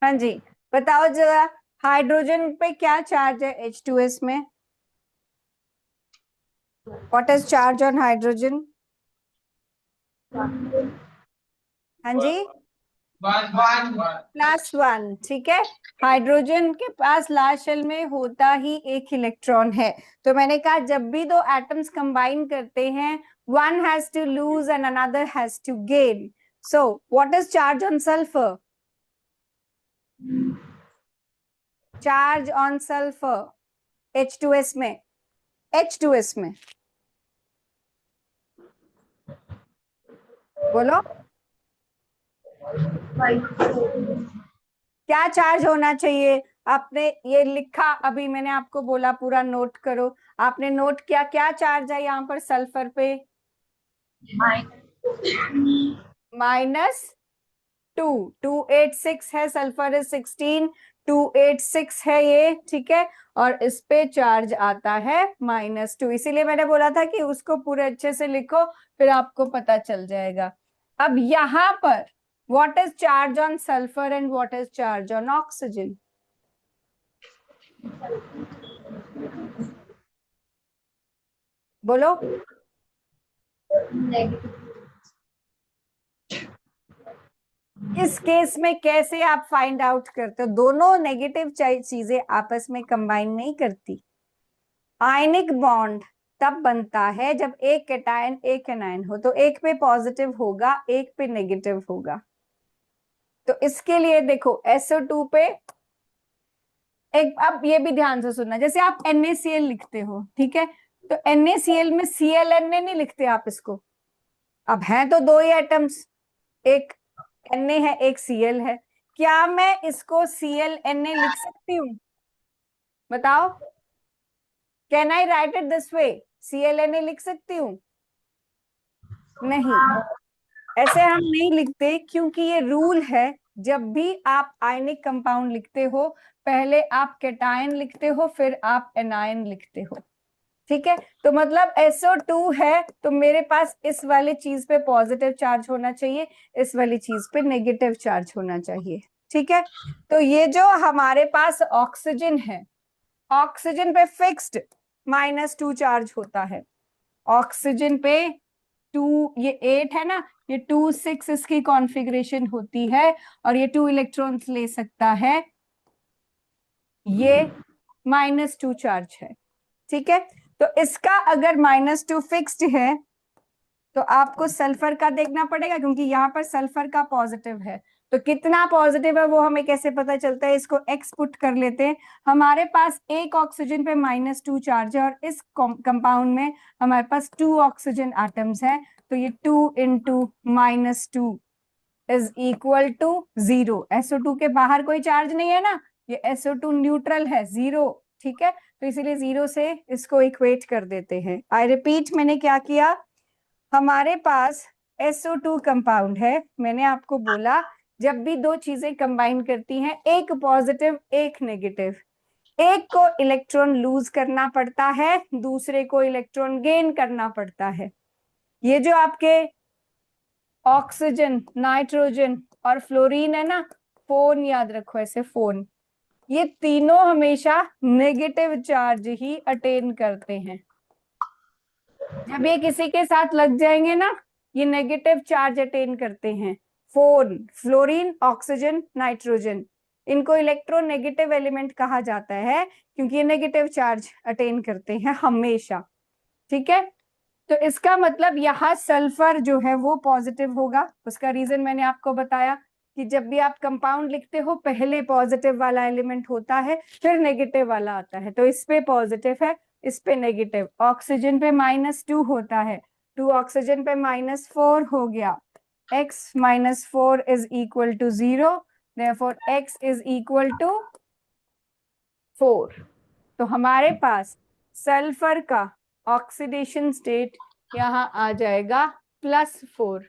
हाँ जी, बताओ जरा, हाइड्रोजन पे क्या चार्ज है H2S में? What is charge on hydrogen? हाँ जी, +1। ठीक है, हाइड्रोजन के पास लास्ट शेल में होता ही एक इलेक्ट्रॉन है। तो मैंने कहा जब भी दो एटम्स कंबाइन करते हैं, one has to lose and another has to gain. So what is charge on sulphur? Charge on sulphur H2S में, H2S में बोलो क्या चार्ज होना चाहिए। आपने ये लिखा, अभी मैंने आपको बोला पूरा नोट करो। आपने नोट किया क्या चार्ज है यहाँ पर सल्फर पे? -2। 286 है, सल्फर इज 16, 286 है ये, ठीक है। और इस पे चार्ज आता है -2, इसीलिए मैंने बोला था कि उसको पूरे अच्छे से लिखो, फिर आपको पता चल जाएगा। अब यहाँ पर what is charge on sulphur and what is charge on oxygen? बोलो। इस केस में कैसे आप फाइंड आउट करते हो? दोनों नेगेटिव चीजें आपस में कंबाइन नहीं करती। आयनिक बॉन्ड तब बनता है जब एक कैटायन एक एनायन हो, तो एक पे पॉजिटिव होगा, एक पे नेगेटिव होगा। तो इसके लिए देखो SO2 पे एक, अब ये भी ध्यान से सुनना, जैसे आप NaCl लिखते हो, ठीक है, तो NaCl में ClNa नहीं लिखते आप इसको। अब हैं तो दो ही एटम्स, एक Na है एक Cl है, क्या मैं इसको ClNa लिख सकती हूँ? बताओ, can I right it this way? ClNa लिख सकती हूँ? नहीं, ऐसे हम नहीं लिखते, क्योंकि ये रूल है, जब भी आप आयनिक कंपाउंड लिखते हो, पहले आप कैटायन लिखते हो, फिर आप एनायन लिखते हो, ठीक है। तो मतलब SO2 है, तो मेरे पास इस वाली चीज पे पॉजिटिव चार्ज होना चाहिए, इस वाली चीज पे नेगेटिव चार्ज होना चाहिए, ठीक है। तो ये जो हमारे पास ऑक्सीजन है, ऑक्सीजन पे फिक्स्ड -2 चार्ज होता है। ऑक्सीजन पे 2, ये 8 है ना, ये 2 6 इसकी कॉन्फ़िगरेशन होती है, और ये 2 इलेक्ट्रॉन्स ले सकता है, ये -2 चार्ज है, ठीक है। तो इसका अगर -2 फिक्स्ड है, तो आपको सल्फर का देखना पड़ेगा, क्योंकि यहाँ पर सल्फर का पॉजिटिव है। तो कितना पॉजिटिव है वो हमें कैसे पता चलता है? इसको एक्स पुट कर लेते हैं। हमारे पास एक ऑक्सीजन पे -2 चार्ज है, और इस कंपाउंड में हमारे पास 2 ऑक्सीजन एटम्स हैं, तो ये 2 × -2 इज इक्वल टू 0। SO2 के बाहर कोई चार्ज नहीं है ना, ये SO2 न्यूट्रल है, 0, ठीक है। तो इसीलिए 0 से इसको इक्वेट कर देते हैं। आई रिपीट, मैंने क्या किया, हमारे पास SO2 कंपाउंड है, मैंने आपको बोला जब भी दो चीजें कंबाइन करती हैं, एक पॉजिटिव एक नेगेटिव, एक को इलेक्ट्रॉन लूज करना पड़ता है, दूसरे को इलेक्ट्रॉन गेन करना पड़ता है। ये जो आपके ऑक्सीजन, नाइट्रोजन और फ्लोरीन है ना, फोन याद रखो, ऐसे फोन, ये तीनों हमेशा नेगेटिव चार्ज ही अटेन करते हैं। जब ये किसी के साथ लग जाएंगे ना, ये नेगेटिव चार्ज अटेन करते हैं। फोन, फ्लोरीन, ऑक्सीजन, नाइट्रोजन, इनको इलेक्ट्रोनेगेटिव एलिमेंट कहा जाता है क्योंकि ये नेगेटिव चार्ज अटेन करते हैं हमेशा। ठीक है, तो इसका मतलब यहाँ सल्फर जो है वो पॉजिटिव होगा। उसका रीजन मैंने आपको बताया कि जब भी आप कंपाउंड लिखते हो पहले पॉजिटिव वाला एलिमेंट होता है, फिर नेगेटिव वाला आता है। तो इस पे पॉजिटिव है, इस पे नेगेटिव। ऑक्सीजन पे -2 होता है, 2 ऑक्सीजन पे -4 हो गया। x -4 is equal to 0, therefore x is equal to 4। तो हमारे पास सल्फर का ऑक्सीडेशन स्टेट यहाँ आ जाएगा +4,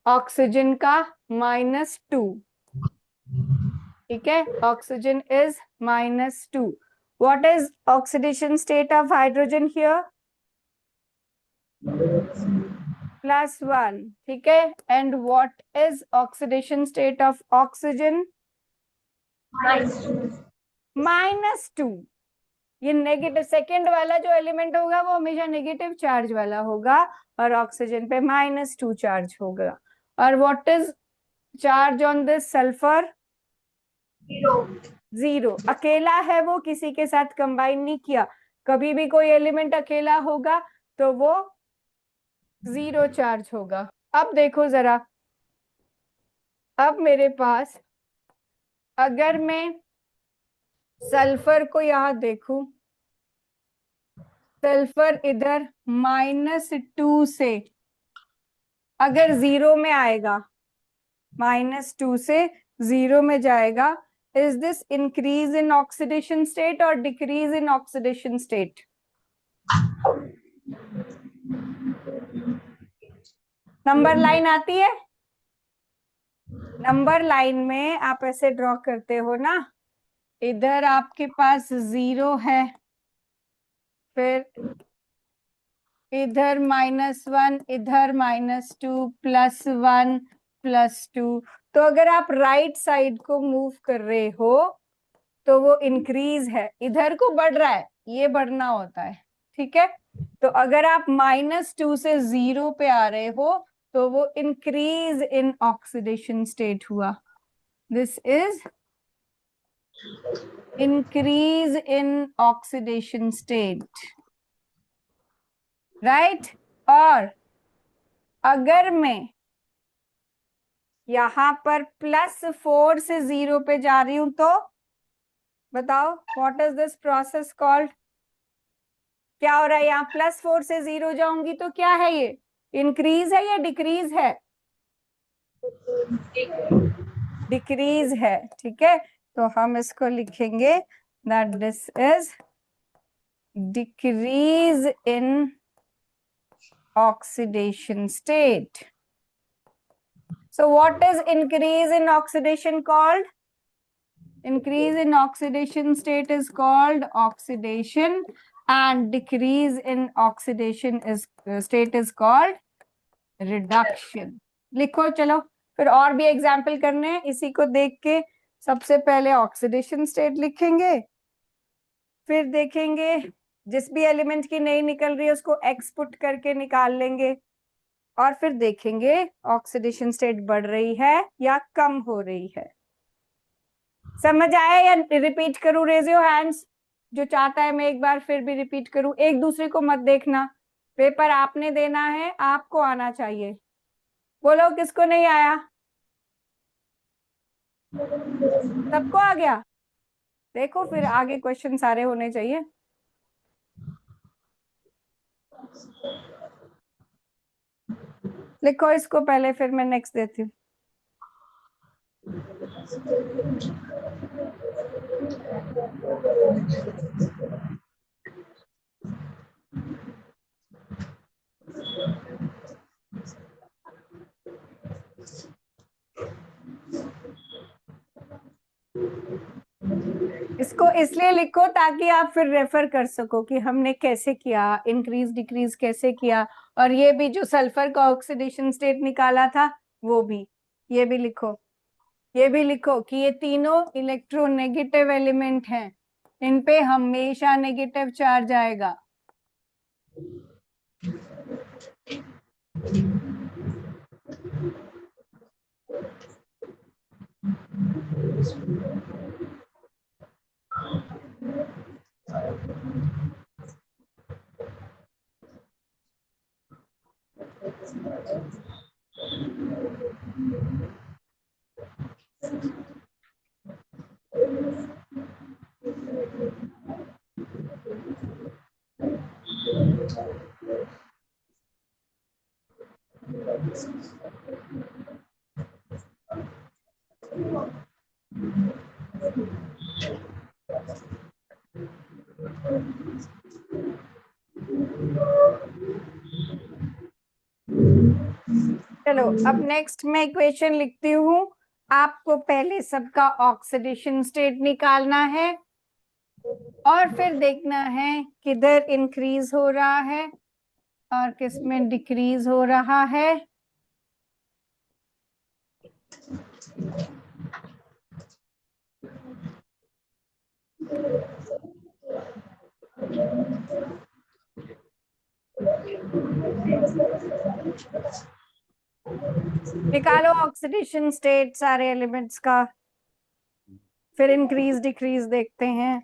ऑक्सीजन का -2। ठीक है, oxygen is -2। What is oxidation state of hydrogen here? +1। ठीक है, and what is oxidation state of oxygen? -2। ये नेगेटिव, सेकेंड वाला जो एलिमेंट होगा वो हमेशा नेगेटिव चार्ज वाला होगा और ऑक्सीजन पे -2 चार्ज होगा। और what is charge on this sulphur? 0। अकेला है वो, किसी के साथ कंबाइन नहीं किया। कभी भी कोई एलिमेंट अकेला होगा तो वो 0 चार्ज होगा। अब देखो जरा, अब मेरे पास अगर मैं सल्फर को यहां देखूं, सल्फर इधर -2 से अगर 0 में आएगा, -2 से 0 में जाएगा, is this increase in oxidation state or decrease in oxidation state? Number line आती है, नंबर लाइन में आप ऐसे ड्रॉ करते हो ना, इधर आपके पास 0 है, फिर इधर -1, इधर -2, +1, +2। तो अगर आप राइट साइड को मूव कर रहे हो तो वो इंक्रीज है, इधर को बढ़ रहा है, ये बढ़ना होता है। ठीक है, तो अगर आप -2 से 0 पे आ रहे हो तो वो इंक्रीज इन ऑक्सीडेशन स्टेट हुआ। This is increase in oxidation state, right. और अगर मैं यहां पर +4 से 0 पे जा रही हूं तो बताओ, what is this process called? क्या हो रहा है यहाँ? +4 से 0 जाऊंगी तो क्या है ये? इंक्रीज है या डिक्रीज है? डिक्रीज है। ठीक है, तो हम इसको लिखेंगे that this is decrease in oxidation state. So what is increase in oxidation called? Increase in oxidation state is called oxidation, and decrease in oxidation is state is called reduction. लिखो चलो, फिर और भी एग्जाम्पल करने हैं इसी को देख के। सबसे पहले ऑक्सीडेशन स्टेट लिखेंगे, फिर देखेंगे जिस भी एलिमेंट की नहीं निकल रही है उसको एक्स पुट करके निकाल लेंगे, और फिर देखेंगे ऑक्सीडेशन स्टेट बढ़ रही है या कम हो रही है। समझ आया या रिपीट करूं? रेज योर हैंड्स जो चाहता है मैं एक बार फिर भी रिपीट करूं। एक दूसरे को मत देखना, पेपर आपने देना है, आपको आना चाहिए। बोलो किसको नहीं आया? सबको आ गया? देखो फिर आगे क्वेश्चन सारे होने चाहिए। लिखो इसको पहले, फिर मैं नेक्स्ट देती हूँ। इसको इसलिए लिखो ताकि आप फिर रेफर कर सको कि हमने कैसे किया, इंक्रीज डिक्रीज कैसे किया, और ये भी जो सल्फर का ऑक्सीडेशन स्टेट निकाला था वो भी, ये भी लिखो। ये भी लिखो कि ये तीनों इलेक्ट्रोनेगेटिव एलिमेंट हैं, इन पे हमेशा नेगेटिव चार्ज आएगा। चलो अब नेक्स्ट मैं इक्वेशन लिखती हूँ। आपको पहले सबका ऑक्सीडेशन स्टेट निकालना है और फिर देखना है किधर इंक्रीज हो रहा है और किस में डिक्रीज हो रहा है। निकालो ऑक्सीडेशन स्टेट सारे एलिमेंट्स का, फिर इंक्रीज डिक्रीज देखते हैं।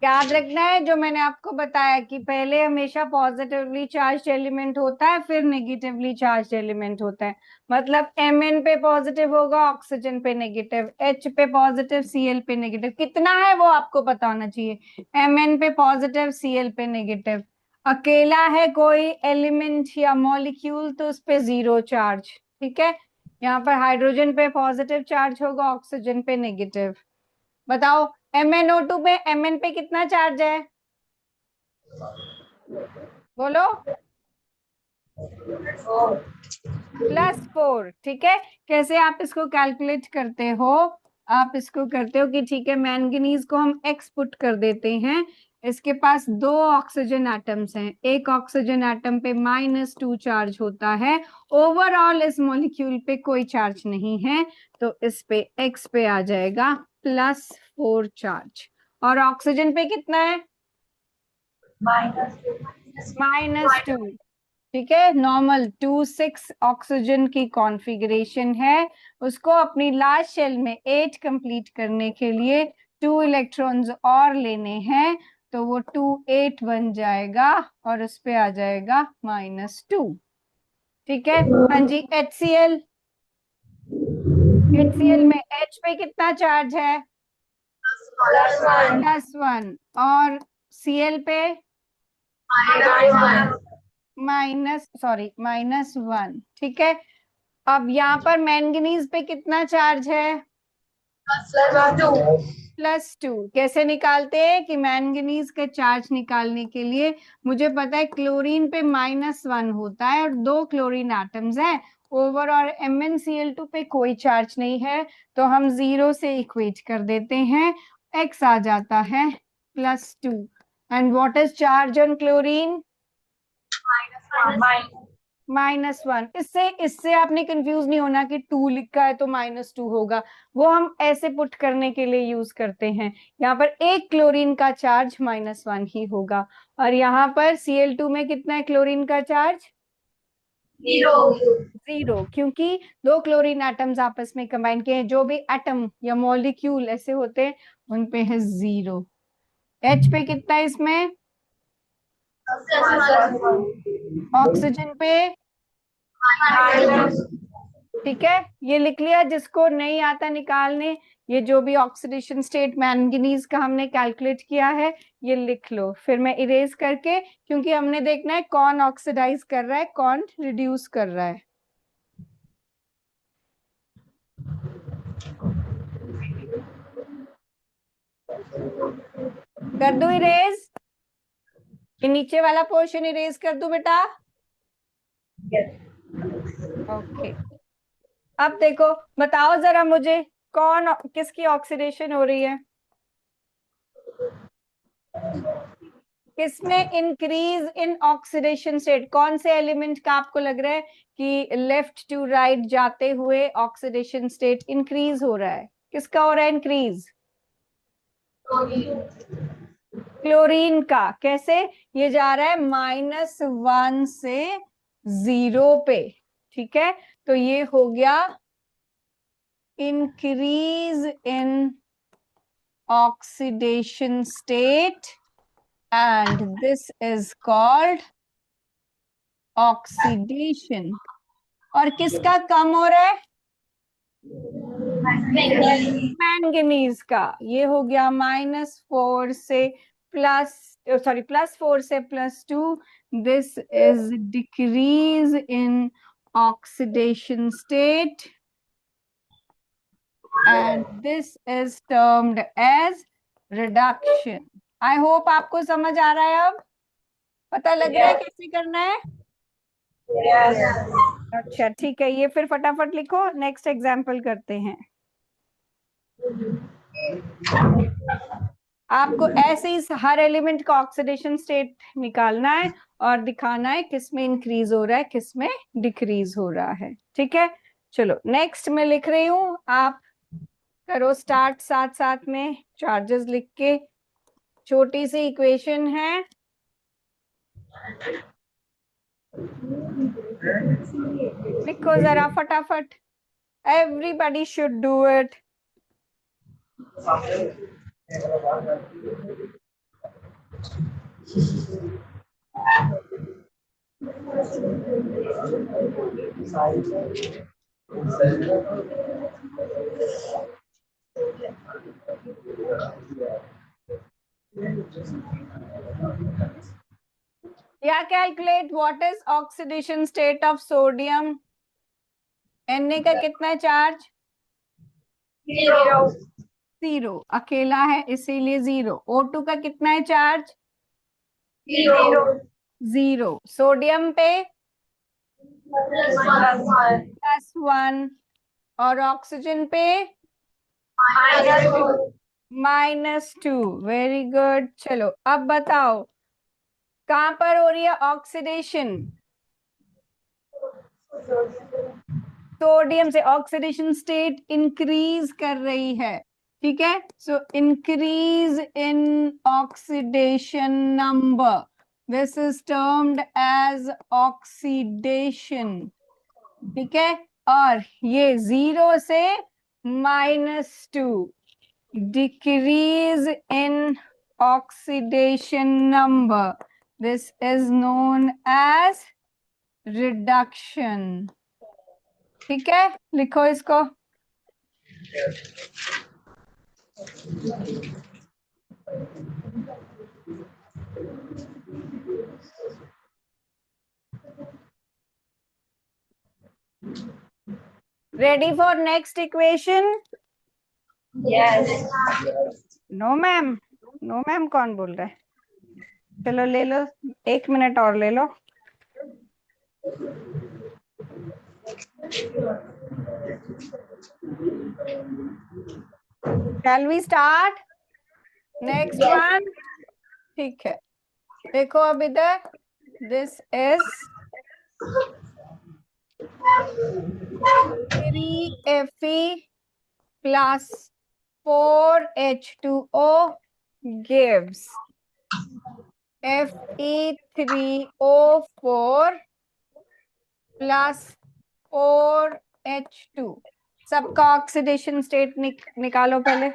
याद रखना है जो मैंने आपको बताया कि पहले हमेशा पॉजिटिवली चार्ज एलिमेंट होता है, फिर नेगेटिवली चार्ज एलिमेंट होता है। मतलब Mn पे पॉजिटिव होगा, ऑक्सीजन पे नेगेटिव, H पे पॉजिटिव, Cl पे नेगेटिव। कितना है वो आपको पता होना चाहिए। Mn पे पॉजिटिव, Cl पे नेगेटिव। अकेला है कोई एलिमेंट या मॉलिक्यूल तो उस पे जीरो चार्ज। ठीक है, यहाँ पर हाइड्रोजन पे पॉजिटिव चार्ज होगा, ऑक्सीजन पे नेगेटिव। बताओ MnO2 पे Mn पे कितना चार्ज है, बोलो। +4। ठीक है, कैसे आप इसको कैलकुलेट करते हो, आप इसको करते हो कि ठीक है मैंगनीज को हम X पुट कर देते हैं, इसके पास 2 ऑक्सीजन एटम्स हैं, एक ऑक्सीजन एटम पे -2 चार्ज होता है, ओवरऑल इस मॉलिक्यूल पे कोई चार्ज नहीं है, तो इस पे X पे आ जाएगा +4 चार्ज। और ऑक्सीजन पे कितना है, -2। ठीक है, नॉर्मल 2,6 ऑक्सीजन की कॉन्फ़िगरेशन है, उसको अपनी लास्ट शेल में 8 कंप्लीट करने के लिए 2 इलेक्ट्रॉन्स और लेने हैं, तो वो 2 8 बन जाएगा और उस पे आ जाएगा -2। ठीक है, हाँ जी। HCl, HCl में H पे कितना चार्ज है, +1, और Cl पे -1। ठीक है, अब यहाँ पर मैंगनीज पे कितना चार्ज है, +2। कैसे निकालते हैं कि मैंगनीज का चार्ज निकालने के लिए मुझे पता है क्लोरीन पे -1 होता है और 2 क्लोरीन एटम्स हैं, ओवर और MnCl2 पे कोई चार्ज नहीं है, तो हम 0 से इक्वेट कर देते हैं, X आ जाता है +2। And what is charge on chlorine, -1। इससे इससे आपने कंफ्यूज नहीं होना कि 2 लिखा है तो -2 होगा, वो हम ऐसे पुट करने के लिए यूज करते हैं। यहाँ पर एक क्लोरीन का चार्ज -1 ही होगा, और यहाँ पर Cl2 में कितना है क्लोरीन का चार्ज, 0, क्योंकि 2 क्लोरीन एटम्स आपस में कंबाइन किए हैं, जो भी एटम या मॉलिक्यूल ऐसे होते हैं उन पे है 0। H पे कितना है इसमें, ऑक्सीजन पे ठीक है, ये लिख लिया। जिसको नहीं आता निकालने, ये जो भी ऑक्सीडेशन स्टेट मैंगनीज का हमने कैलकुलेट किया है ये लिख लो। फिर मैं इरेज करके, क्योंकि हमने देखना है कौन ऑक्सीडाइज कर रहा है कौन रिड्यूस कर रहा है। कर दो इरेज, ये नीचे वाला पोर्शन इरेज कर दो बेटा। ओके, अब देखो, बताओ जरा मुझे कौन किसकी ऑक्सीडेशन हो रही है, किसमें इंक्रीज इन ऑक्सीडेशन स्टेट, कौन से एलिमेंट का आपको लग रहा है कि लेफ्ट टू राइट जाते हुए ऑक्सीडेशन स्टेट इंक्रीज हो रहा है, किसका हो रहा है इंक्रीज? क्लोरीन का। कैसे? ये जा रहा है -1 से 0 पे, ठीक है, तो ये हो गया increase in oxidation state and this is called oxidation. और किसका कम हो रहा है? मैंगनीज का। ये हो गया -4 से +4 से +2। This is decrease in oxidation state and this is termed as reduction. I hope आपको समझ आ रहा है, अब पता लग रहा है कैसे करना है। अच्छा ठीक है, ये फिर फटाफट लिखो, नेक्स्ट एग्जाम्पल करते हैं। आपको ऐसे ही हर एलिमेंट का ऑक्सीडेशन स्टेट निकालना है और दिखाना है किसमें इंक्रीज हो रहा है किसमें डिक्रीज हो रहा है, ठीक है। चलो नेक्स्ट मैं लिख रही हूं, आप करो स्टार्ट साथ साथ में चार्जेस लिख के। छोटी सी इक्वेशन है, लिखो जरा फटाफट, एवरीबॉडी शुड डू इट। या calculate what is oxidation state of sodium. Na का कितना है चार्ज? 0, अकेला है इसीलिए 0। O2 का कितना है चार्ज? 0। सोडियम पे +1 और ऑक्सीजन पे -2। Very good. चलो अब बताओ कहां पर हो रही है ऑक्सीडेशन? सोडियम से ऑक्सीडेशन स्टेट इंक्रीज कर रही है, ठीक है। So increase in oxidation number, this is termed as oxidation, ठीक है। और ये 0 से -2, decrease in oxidation number, this is known as reduction, ठीक है। लिखो इसको। Ready for next equation? No ma'am, no ma'am कौन बोल रहा है? चलो ले लो, 1 मिनट और ले लो। Shall we start? Next one, ठीक है। देखो अब इधर, this is 3Fe plus 4H2O gives Fe3O4 plus 4H2। सबका ऑक्सीडेशन स्टेट निकालो पहले।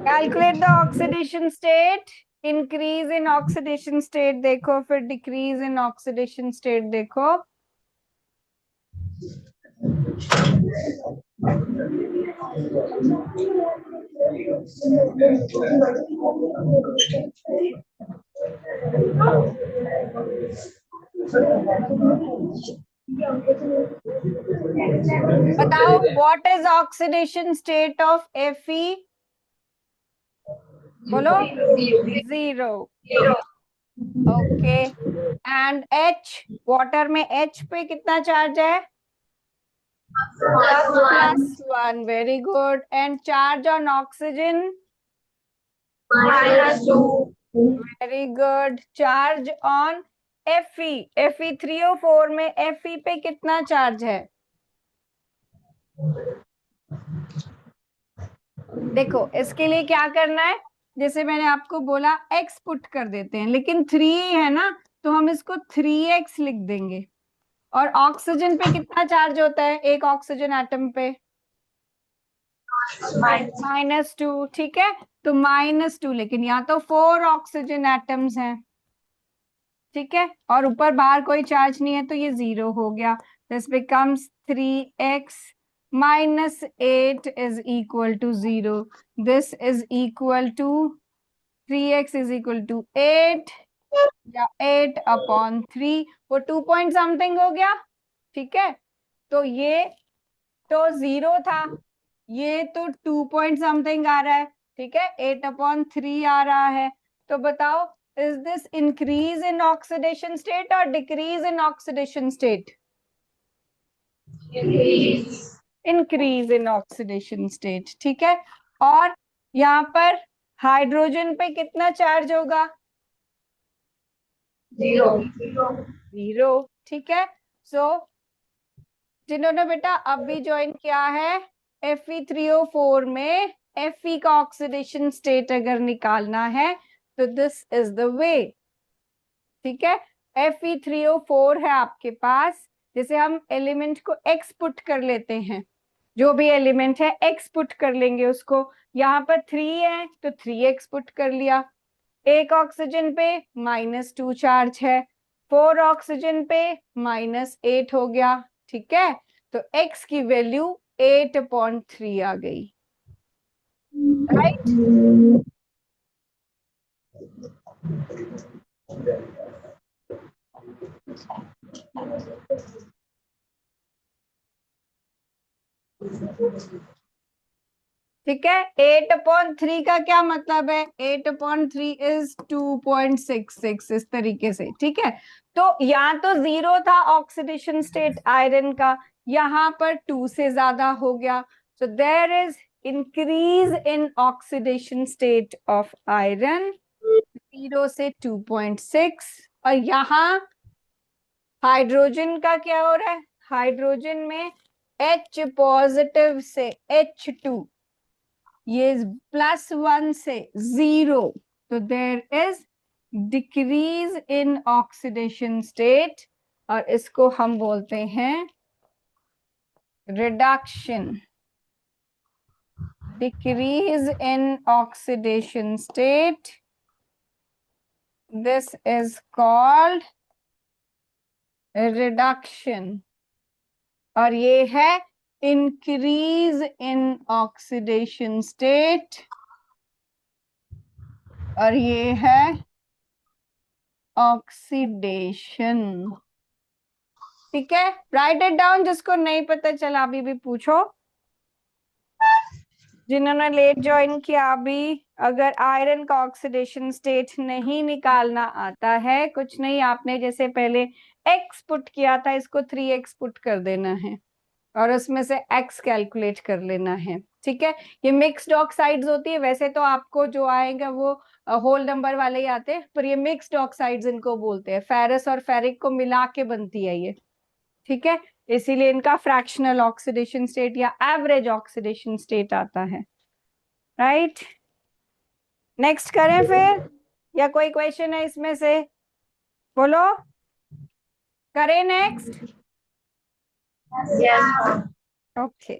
Calculate the oxidation state, increase in oxidation state देखो, फिर डिक्रीज इन ऑक्सीडेशन स्टेट देखो। बताओ what is oxidation state of Fe? बोलो। Zero. Okay. And H, water में H पे कितना चार्ज है? +1। Very good. And charge on oxygen? -2। Very good. Charge on Fe3O4 में Fe पे कितना चार्ज है? देखो इसके लिए क्या करना है, जैसे मैंने आपको बोला x पुट कर देते हैं, लेकिन 3 है ना, तो हम इसको 3x लिख देंगे। और ऑक्सीजन पे कितना चार्ज होता है एक ऑक्सीजन एटम पे? -2। ठीक है, तो -2, लेकिन यहाँ तो 4 ऑक्सीजन एटम्स हैं। ठीक है, और ऊपर बाहर कोई चार्ज नहीं है, तो ये 0 हो गया। This becomes 3x -8 is equal to 0। This is equal to 3x is equal to 8 या 8/3, वो 2 पॉइंट समथिंग हो गया। ठीक है, तो ये तो 0 था, ये तो 2 पॉइंट समथिंग आ रहा है। ठीक है, 8/3 आ रहा है। तो बताओ, is this increase in oxidation state or decrease in oxidation state? Increase in oxidation state. ठीक है, और यहाँ पर हाइड्रोजन पे कितना चार्ज होगा? 0। ठीक है, सो जिन्होंने बेटा अभी ज्वाइन किया है, Fe3O4 में Fe का ऑक्सीडेशन स्टेट अगर निकालना है तो दिस इज द वे। ठीक है, Fe3O4 है आपके पास, जैसे हम एलिमेंट को x पुट कर लेते हैं, जो भी एलिमेंट है x पुट कर लेंगे उसको। यहाँ पर 3 है तो 3x पुट कर लिया। एक ऑक्सीजन पे -2 चार्ज है, 4 ऑक्सीजन पे -8 हो गया। ठीक है, तो x की वैल्यू 8/3 आ गई। राइट? ठीक है, 8/3 का क्या मतलब है? 8/3 इज 2.66, इस तरीके से। ठीक है, तो यहाँ तो 0 था ऑक्सीडेशन स्टेट आयरन का, यहाँ पर 2 से ज्यादा हो गया, so there is increase in oxidation state of iron 0 से 2.6। और यहाँ हाइड्रोजन का क्या हो रहा है? हाइड्रोजन में H पॉजिटिव से H2, ये +1 से 0, तो there is decrease in oxidation state, और इसको हम बोलते हैं reduction. Decrease in oxidation state, this is called reduction. और ये है इंक्रीज इन ऑक्सीडेशन स्टेट, और ये है ऑक्सीडेशन। ठीक है, राइट इट डाउन, जिसको नहीं पता चला अभी भी पूछो। जिन्होंने लेट ज्वाइन किया अभी, अगर आयरन का ऑक्सीडेशन स्टेट नहीं निकालना आता है, कुछ नहीं, आपने जैसे पहले x पुट किया था, इसको 3x पुट कर देना है और उसमें से x कैलकुलेट कर लेना है। ठीक है, ये मिक्स्ड ऑक्साइड्स होती है, वैसे तो आपको जो आएगा वो होल नंबर वाले ही आते हैं, पर ये मिक्स्ड ऑक्साइड्स इनको बोलते हैं, फेरस और फेरिक को मिला के बनती है ये। ठीक है, इसीलिए इनका फ्रैक्शनल ऑक्सीडेशन स्टेट या एवरेज ऑक्सीडेशन स्टेट आता है। राइट, नेक्स्ट करें फिर, या कोई क्वेश्चन है इसमें से? बोलो, करें नेक्स्ट। Yes. ओके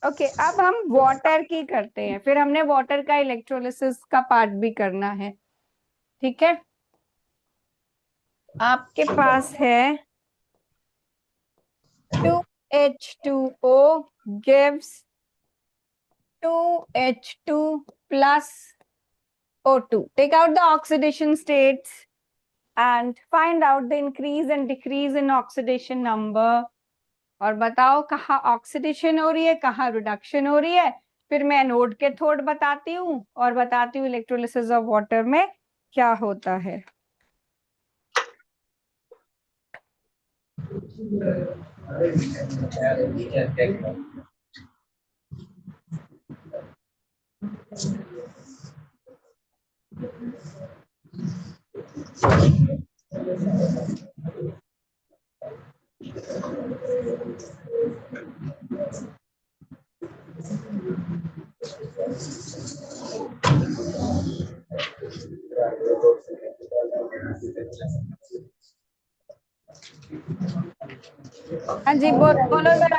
ओके अब हम वाटर की करते हैं, फिर हमने वाटर का इलेक्ट्रोलिसिस का पार्ट भी करना है, ठीक है। आपके पास है 2H2O gives 2H2 plus O2. Take out the oxidation states and find out the increase and decrease in oxidation number. और बताओ कहाँ ऑक्सीडेशन हो रही है, कहाँ रिडक्शन हो रही है। फिर मैं एनोड के थोड़ बताती हूँ और बताती हूँ इलेक्ट्रोलिसिस ऑफ वाटर में क्या होता है। हाँ जी बोलो जरा।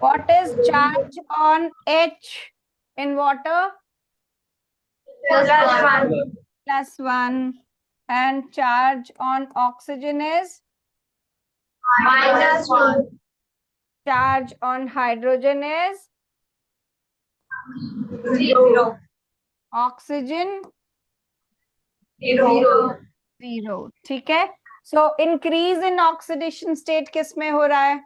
What is charge on H in water? +1. +1. And charge on oxygen is? -1. Charge on hydrogen is? 0. Oxygen? 0. 0. ठीक है। So increase in oxidation state किस में हो रहा है?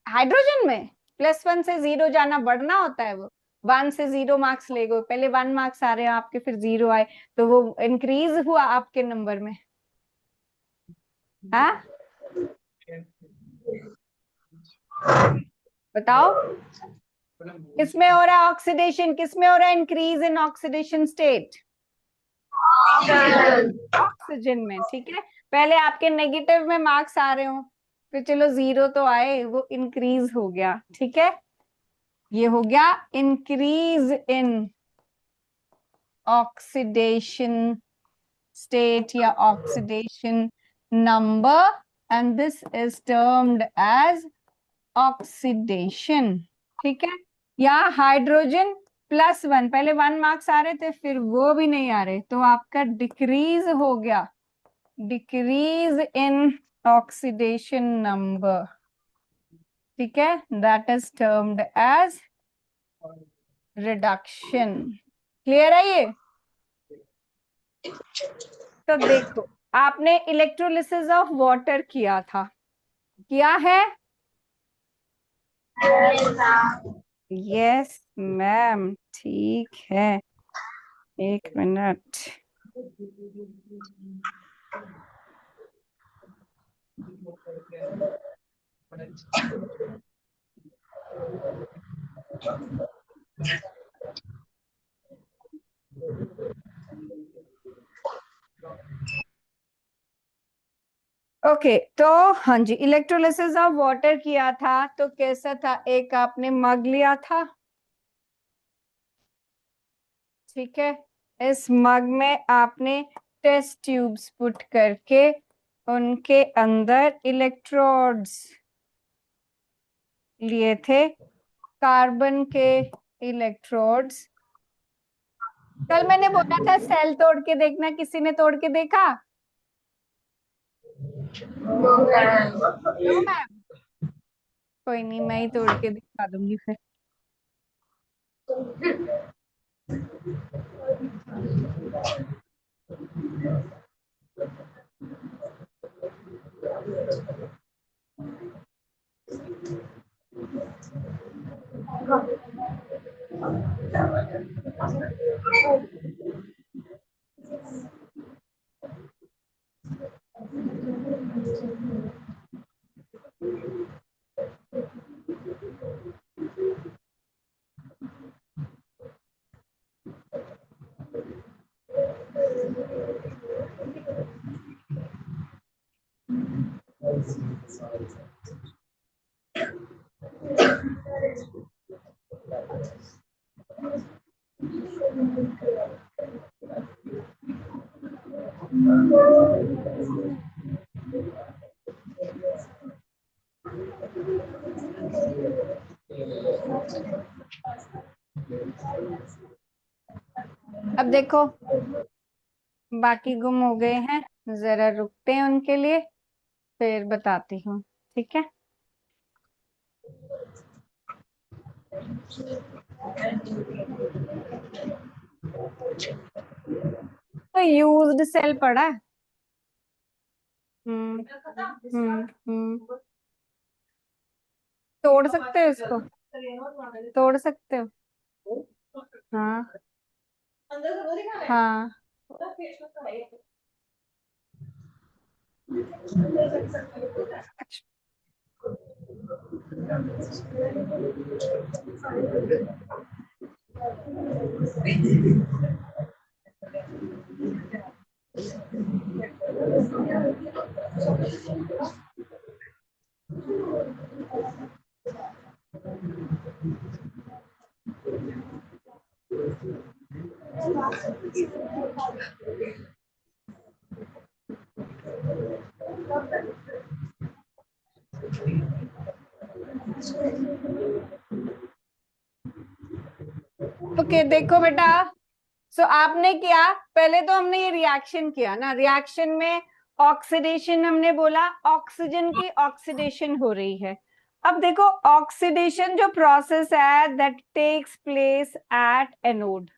हाइड्रोजन में। +1 से 0 जाना बढ़ना होता है, वो 1 से 0 मार्क्स ले गए, पहले 1 मार्क्स आ रहे हैं आपके, फिर 0 आए, तो वो इंक्रीज हुआ आपके नंबर में। हाँ बताओ किसमें हो रहा है ऑक्सीडेशन, किसमें हो रहा है increase in oxidation state? Oxygen में। ठीक है, पहले आपके नेगेटिव में मार्क्स आ रहे हो, फिर चलो 0 तो आए, वो इंक्रीज हो गया। ठीक है, ये हो गया इंक्रीज इन ऑक्सीडेशन स्टेट या oxidation number, and this is termed as oxidation. ठीक है, यहाँ हाइड्रोजन +1, पहले 1 मार्क्स आ रहे थे, फिर वो भी नहीं आ रहे, तो आपका डिक्रीज हो गया, डिक्रीज इन ऑक्सीडेशन नंबर। ठीक है, that is termed as reduction. Clear है ये? तो देखो, आपने इलेक्ट्रोलिसिस ऑफ वाटर किया था, किया है? यस मैम, ठीक है, 1 मिनट। ओके तो हाँ जी, इलेक्ट्रोलिसिस ऑफ वाटर किया था तो कैसा था, एक आपने मग लिया था, ठीक है, इस मग में आपने टेस्ट ट्यूब्स पुट करके उनके अंदर इलेक्ट्रोड्स लिए थे, कार्बन के इलेक्ट्रोड्स। कल मैंने बोला था सेल तोड़ के देखना, किसी ने तोड़ के देखा? नो मैम, कोई नहीं, मैं ही तोड़ के दिखा दूंगी फिर। अब देखो बाकी गुम हो गए हैं, जरा रुकते हैं उनके लिए, फिर बताती हूँ। ठीक है, तो यूज्ड सेल पढ़ा है? हम्म हम्म। तोड़ सकते हो इसको, तोड़ सकते हो। हाँ हाँ। ओके देखो बेटा, सो आपने किया, पहले तो हमने ये रिएक्शन किया ना, रिएक्शन में ऑक्सीडेशन, हमने बोला ऑक्सीजन की ऑक्सीडेशन हो रही है। अब देखो ऑक्सीडेशन जो प्रोसेस है that takes place at anode,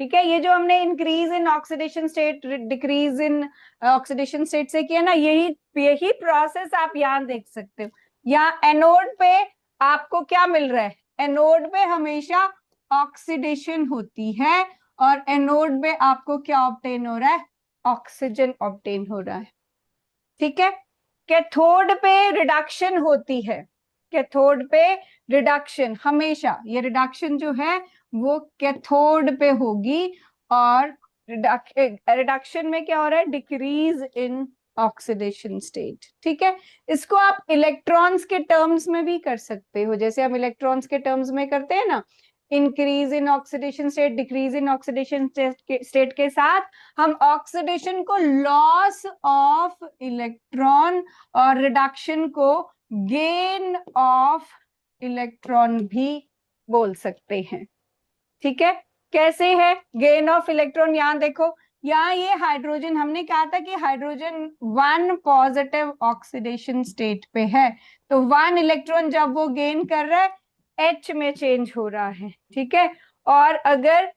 ठीक है, ये जो हमने increase in oxidation state decrease in oxidation state से किया ना, यही यही प्रोसेस आप यहाँ देख सकते हो। यहाँ एनोड पे आपको क्या मिल रहा है, एनोड पे हमेशा ऑक्सीडेशन होती है, और एनोड में आपको क्या ऑब्टेन हो रहा है, ऑक्सीजन ऑब्टेन हो रहा है। ठीक है, कैथोड पे रिडक्शन होती है, कैथोड पे रिडक्शन हमेशा, ये रिडक्शन जो है वो कैथोड पे होगी, और रिडक्शन में क्या हो रहा है, डिक्रीज इन ऑक्सीडेशन स्टेट। ठीक है, इसको आप इलेक्ट्रॉन्स के टर्म्स में भी कर सकते हो, जैसे हम इलेक्ट्रॉन्स के टर्म्स में करते हैं ना, increase in oxidation state decrease in oxidation state के साथ हम ऑक्सीडेशन को लॉस ऑफ इलेक्ट्रॉन और रिडक्शन को गेन ऑफ इलेक्ट्रॉन भी बोल सकते हैं। ठीक है, कैसे है गेन ऑफ इलेक्ट्रॉन, यहां देखो, यहाँ ये हाइड्रोजन, हमने कहा था कि हाइड्रोजन 1 पॉजिटिव ऑक्सीडेशन स्टेट पे है, तो 1 इलेक्ट्रॉन जब वो गेन कर रहा है H में चेंज हो रहा है। ठीक है, और अगर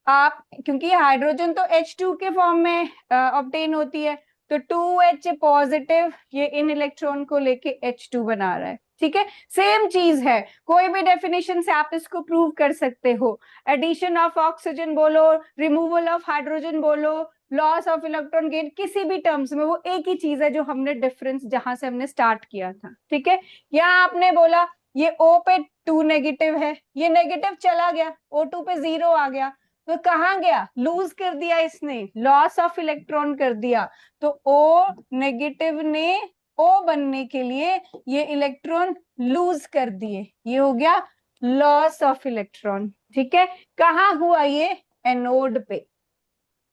आप, क्योंकि हाइड्रोजन तो H2 के फॉर्म में ऑब्टेन होती है, तो 2H पॉजिटिव ये इन इलेक्ट्रॉन को लेके H2 बना रहा है। ठीक है, सेम चीज है, कोई भी डेफिनेशन से आप इसको प्रूव कर सकते हो, एडिशन ऑफ ऑक्सीजन बोलो, रिमूवल ऑफ हाइड्रोजन बोलो, लॉस ऑफ इलेक्ट्रॉन गेन, किसी भी टर्म्स में वो एक ही चीज है, जो हमने डिफरेंस जहां से हमने स्टार्ट किया था। ठीक है, यहाँ आपने बोला ये O पे 2 नेगेटिव है, ये नेगेटिव चला गया, O2 पे 0 आ गया, तो कहाँ गया, लूज कर दिया इसने, लॉस ऑफ इलेक्ट्रॉन कर दिया, तो O नेगेटिव ने O बनने के लिए ये इलेक्ट्रॉन लूज कर दिए, ये हो गया लॉस ऑफ इलेक्ट्रॉन। ठीक है, कहाँ हुआ ये, एनोड पे।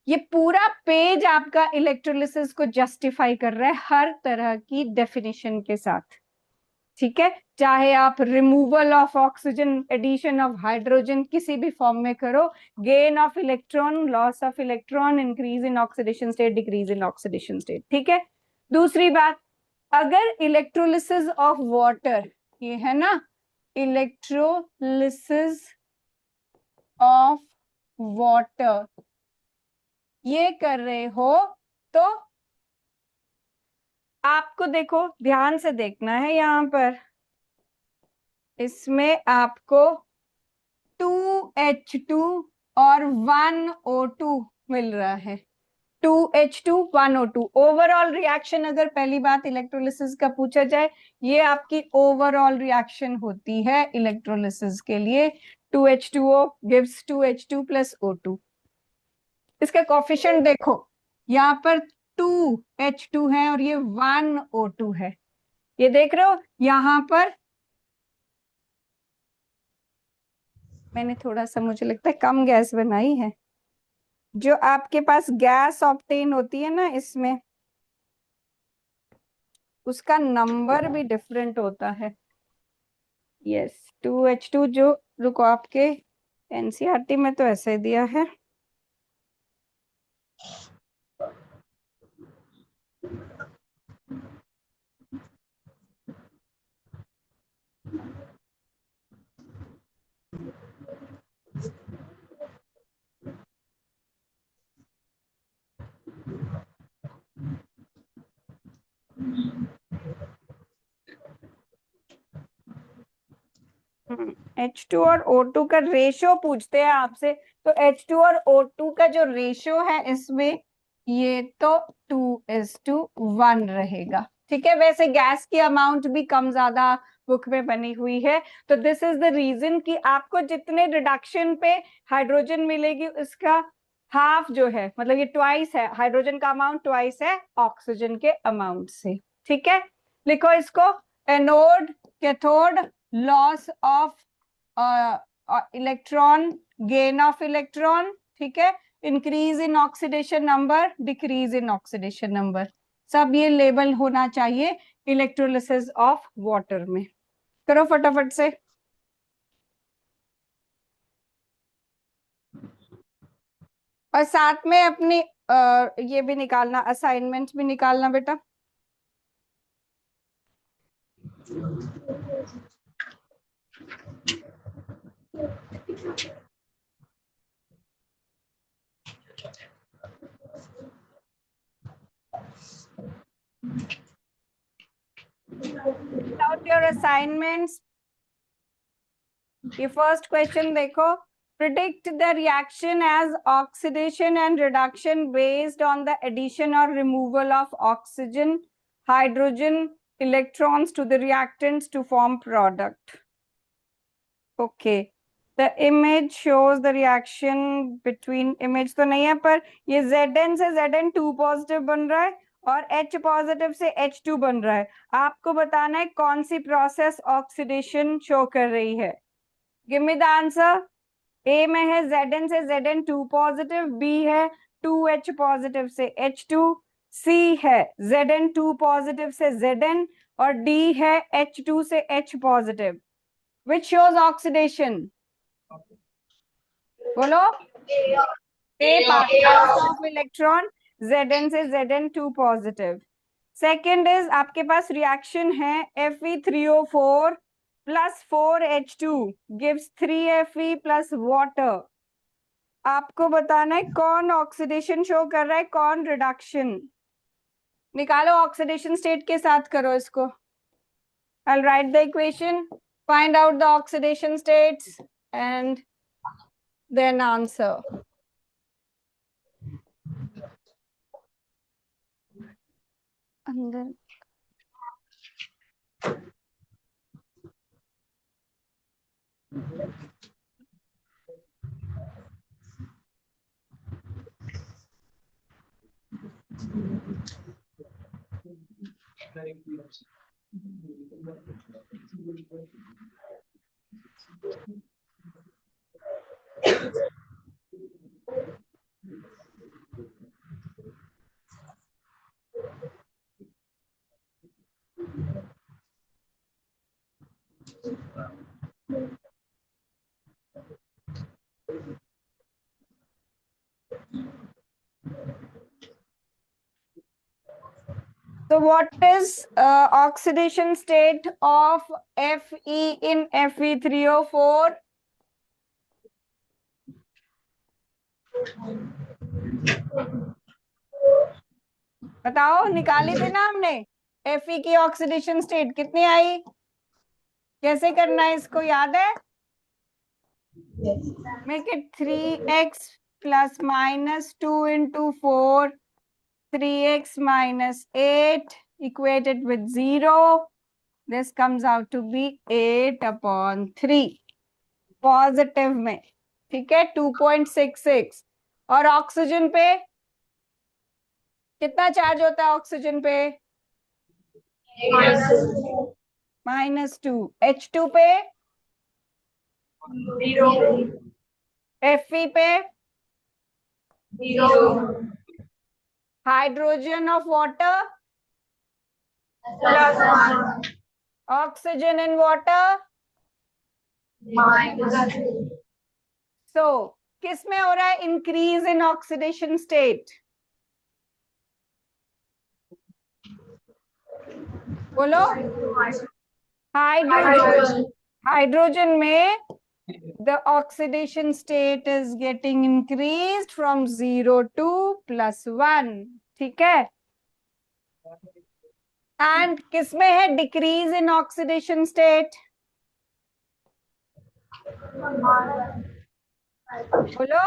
ये पूरा पेज आपका इलेक्ट्रोलिसिस को जस्टिफाई कर रहा है हर तरह की डेफिनेशन के साथ। ठीक है, चाहे आप removal of oxygen, addition of hydrogen, किसी भी फॉर्म में करो, gain of electron, loss of electron, increase in oxidation state, decrease in oxidation state. ठीक है, दूसरी बात, अगर इलेक्ट्रोलिसिस ऑफ वाटर, ये है ना, इलेक्ट्रोलिसिस ऑफ वाटर ये कर रहे हो, तो आपको देखो ध्यान से देखना है, यहां पर इसमें आपको 2H2 और 1O2 मिल रहा है, 2H2 1O2। ओवरऑल रिएक्शन, अगर पहली बात इलेक्ट्रोलिसिस का पूछा जाए, ये आपकी ओवरऑल रिएक्शन होती है इलेक्ट्रोलिसिस के लिए, 2H2O gives 2H2 plus O2। इसका कोफिशिएंट देखो, यहाँ पर 2H2 है और ये 1O2 है, ये देख रहे हो, यहाँ पर मैंने थोड़ा सा, मुझे लगता है, कम गैस बनाई है। जो आपके पास गैस ऑक्टेन होती है ना इसमें, उसका नंबर भी डिफरेंट होता है। यस, 2H2 जो, रुको, आपके एनसीईआरटी में तो ऐसे दिया है। H2 और O2 का रेशियो पूछते हैं आपसे, तो H2 और O2 का जो रेशियो है इसमें, ये तो 2:1 रहेगा। ठीक है, वैसे गैस की अमाउंट भी कम ज्यादा बुक में बनी हुई है, तो दिस इज द रीजन कि आपको जितने रिडक्शन पे हाइड्रोजन मिलेगी उसका हाफ जो है, मतलब ये ट्वाइस है, हाइड्रोजन का अमाउंट ट्वाइस है ऑक्सीजन के अमाउंट से। ठीक है, लिखो इसको, anode, cathode, loss of electron, gain of electron, ठीक है, increase in oxidation number, decrease in oxidation number, सब ये लेबल होना चाहिए इलेक्ट्रोलिसिस ऑफ वाटर में। करो फटाफट से। और साथ में अपनी ये भी निकालना, असाइनमेंट भी निकालना बेटा। Out your assignments. ये फर्स्ट क्वेश्चन देखो, predict the reaction as oxidation and reduction based on the addition or removal of oxygen, hydrogen, electrons to the reactants to form product. Okay, the image shows the reaction between, image तो नहीं है पर ये Zn से Zn2 positive बन रहा है और H पॉजिटिव से H2 बन रहा है। आपको बताना है कौन सी प्रोसेस ऑक्सीडेशन शो कर रही है। Give me the answer. A में है Zn से Zn2 पॉजिटिव, बी है 2H पॉजिटिव से H2, सी है Zn2 पॉजिटिव से Zn और डी है H2 से H positive. Which shows oxidation? बोलो। ए लॉस ऑफ इलेक्ट्रॉन, Zn से Zn2 पॉजिटिव। सेकेंड इज आपके पास रिएक्शन है Fe3O4 plus 4H2 gives 3Fe plus water. आपको बताना है कौन ऑक्सीडेशन शो कर रहा है, कौन रिडक्शन। निकालो, ऑक्सीडेशन स्टेट के साथ करो इसको। I'll write the equation, find out the oxidation states and then answer. अंदर So what is oxidation state of Fe in Fe3O4? बताओ, निकाली थी ना हमने। Fe की ऑक्सीडेशन स्टेट कितनी आई? कैसे करना है इसको, याद है? Make it 3x plus minus 2 into 4, 3x minus 8 equated with 0. This comes out to be 8/3 positive में। ठीक है, 2.66। और ऑक्सीजन पे कितना चार्ज होता है? ऑक्सीजन पे -2। H2 पे Fe पे Zero. Hydrogen of water, +1. Oxygen in water. -2. सो किस में हो रहा है इंक्रीज इन ऑक्सीडेशन स्टेट? बोलो। हाइड्रोजन, हाइड्रोजन में the oxidation state is getting increased from 0 to +1, ठीक है। एंड किसमें है डिक्रीज इन ऑक्सीडेशन स्टेट? बोलो।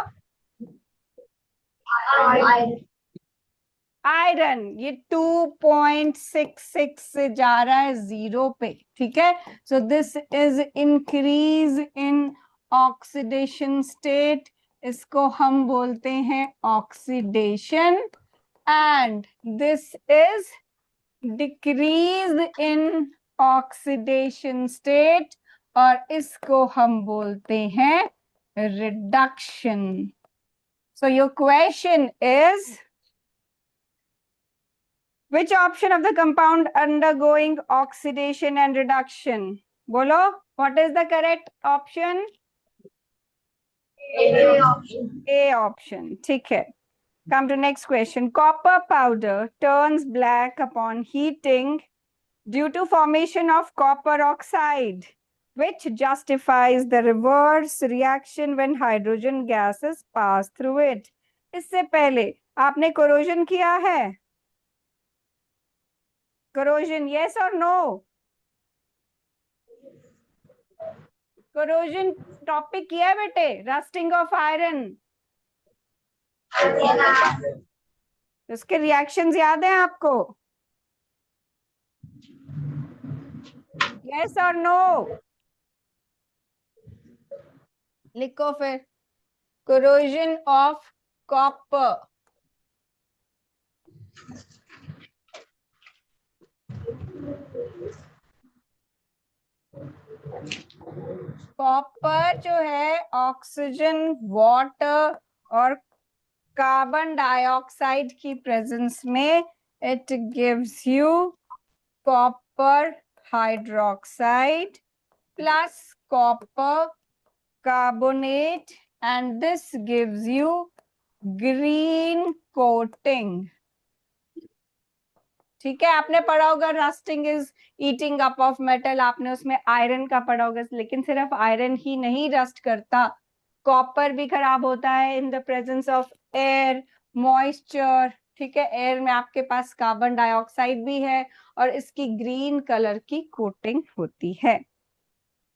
आयरन, ये 2.66 से जा रहा है 0 पे, ठीक है। So this is increase in oxidation state, इसको हम बोलते हैं oxidation. And this is decrease in oxidation state, और इसको हम बोलते हैं reduction. So your question is which option of the compound undergoing oxidation and reduction? Bolo, what is the correct option? A option. A option, ठीक है। Come to next question. Copper powder turns black upon heating due to formation of copper oxide, which justifies the reverse reaction when hydrogen gases pass through it. इससे पहले आपने corrosion किया है? corrosion, yes or no? corrosion topic किया है बेटे, rusting of iron, उसके reactions याद है आपको? यस और नो? लिखो फिर। corrosion ऑफ कॉपर, कॉपर जो है ऑक्सीजन, वाटर और कार्बन डाइऑक्साइड की प्रेजेंस में it gives you copper hydroxide plus copper carbonate, and this gives you green coating, ठीक है। आपने पढ़ा होगा rusting is eating up of metal, आपने उसमें आयरन का पढ़ा होगा, लेकिन सिर्फ आयरन ही नहीं रस्ट करता, कॉपर भी खराब होता है in the presence of air, moisture, ठीक है। एयर में आपके पास कार्बन डाइऑक्साइड भी है और इसकी ग्रीन कलर की कोटिंग होती है,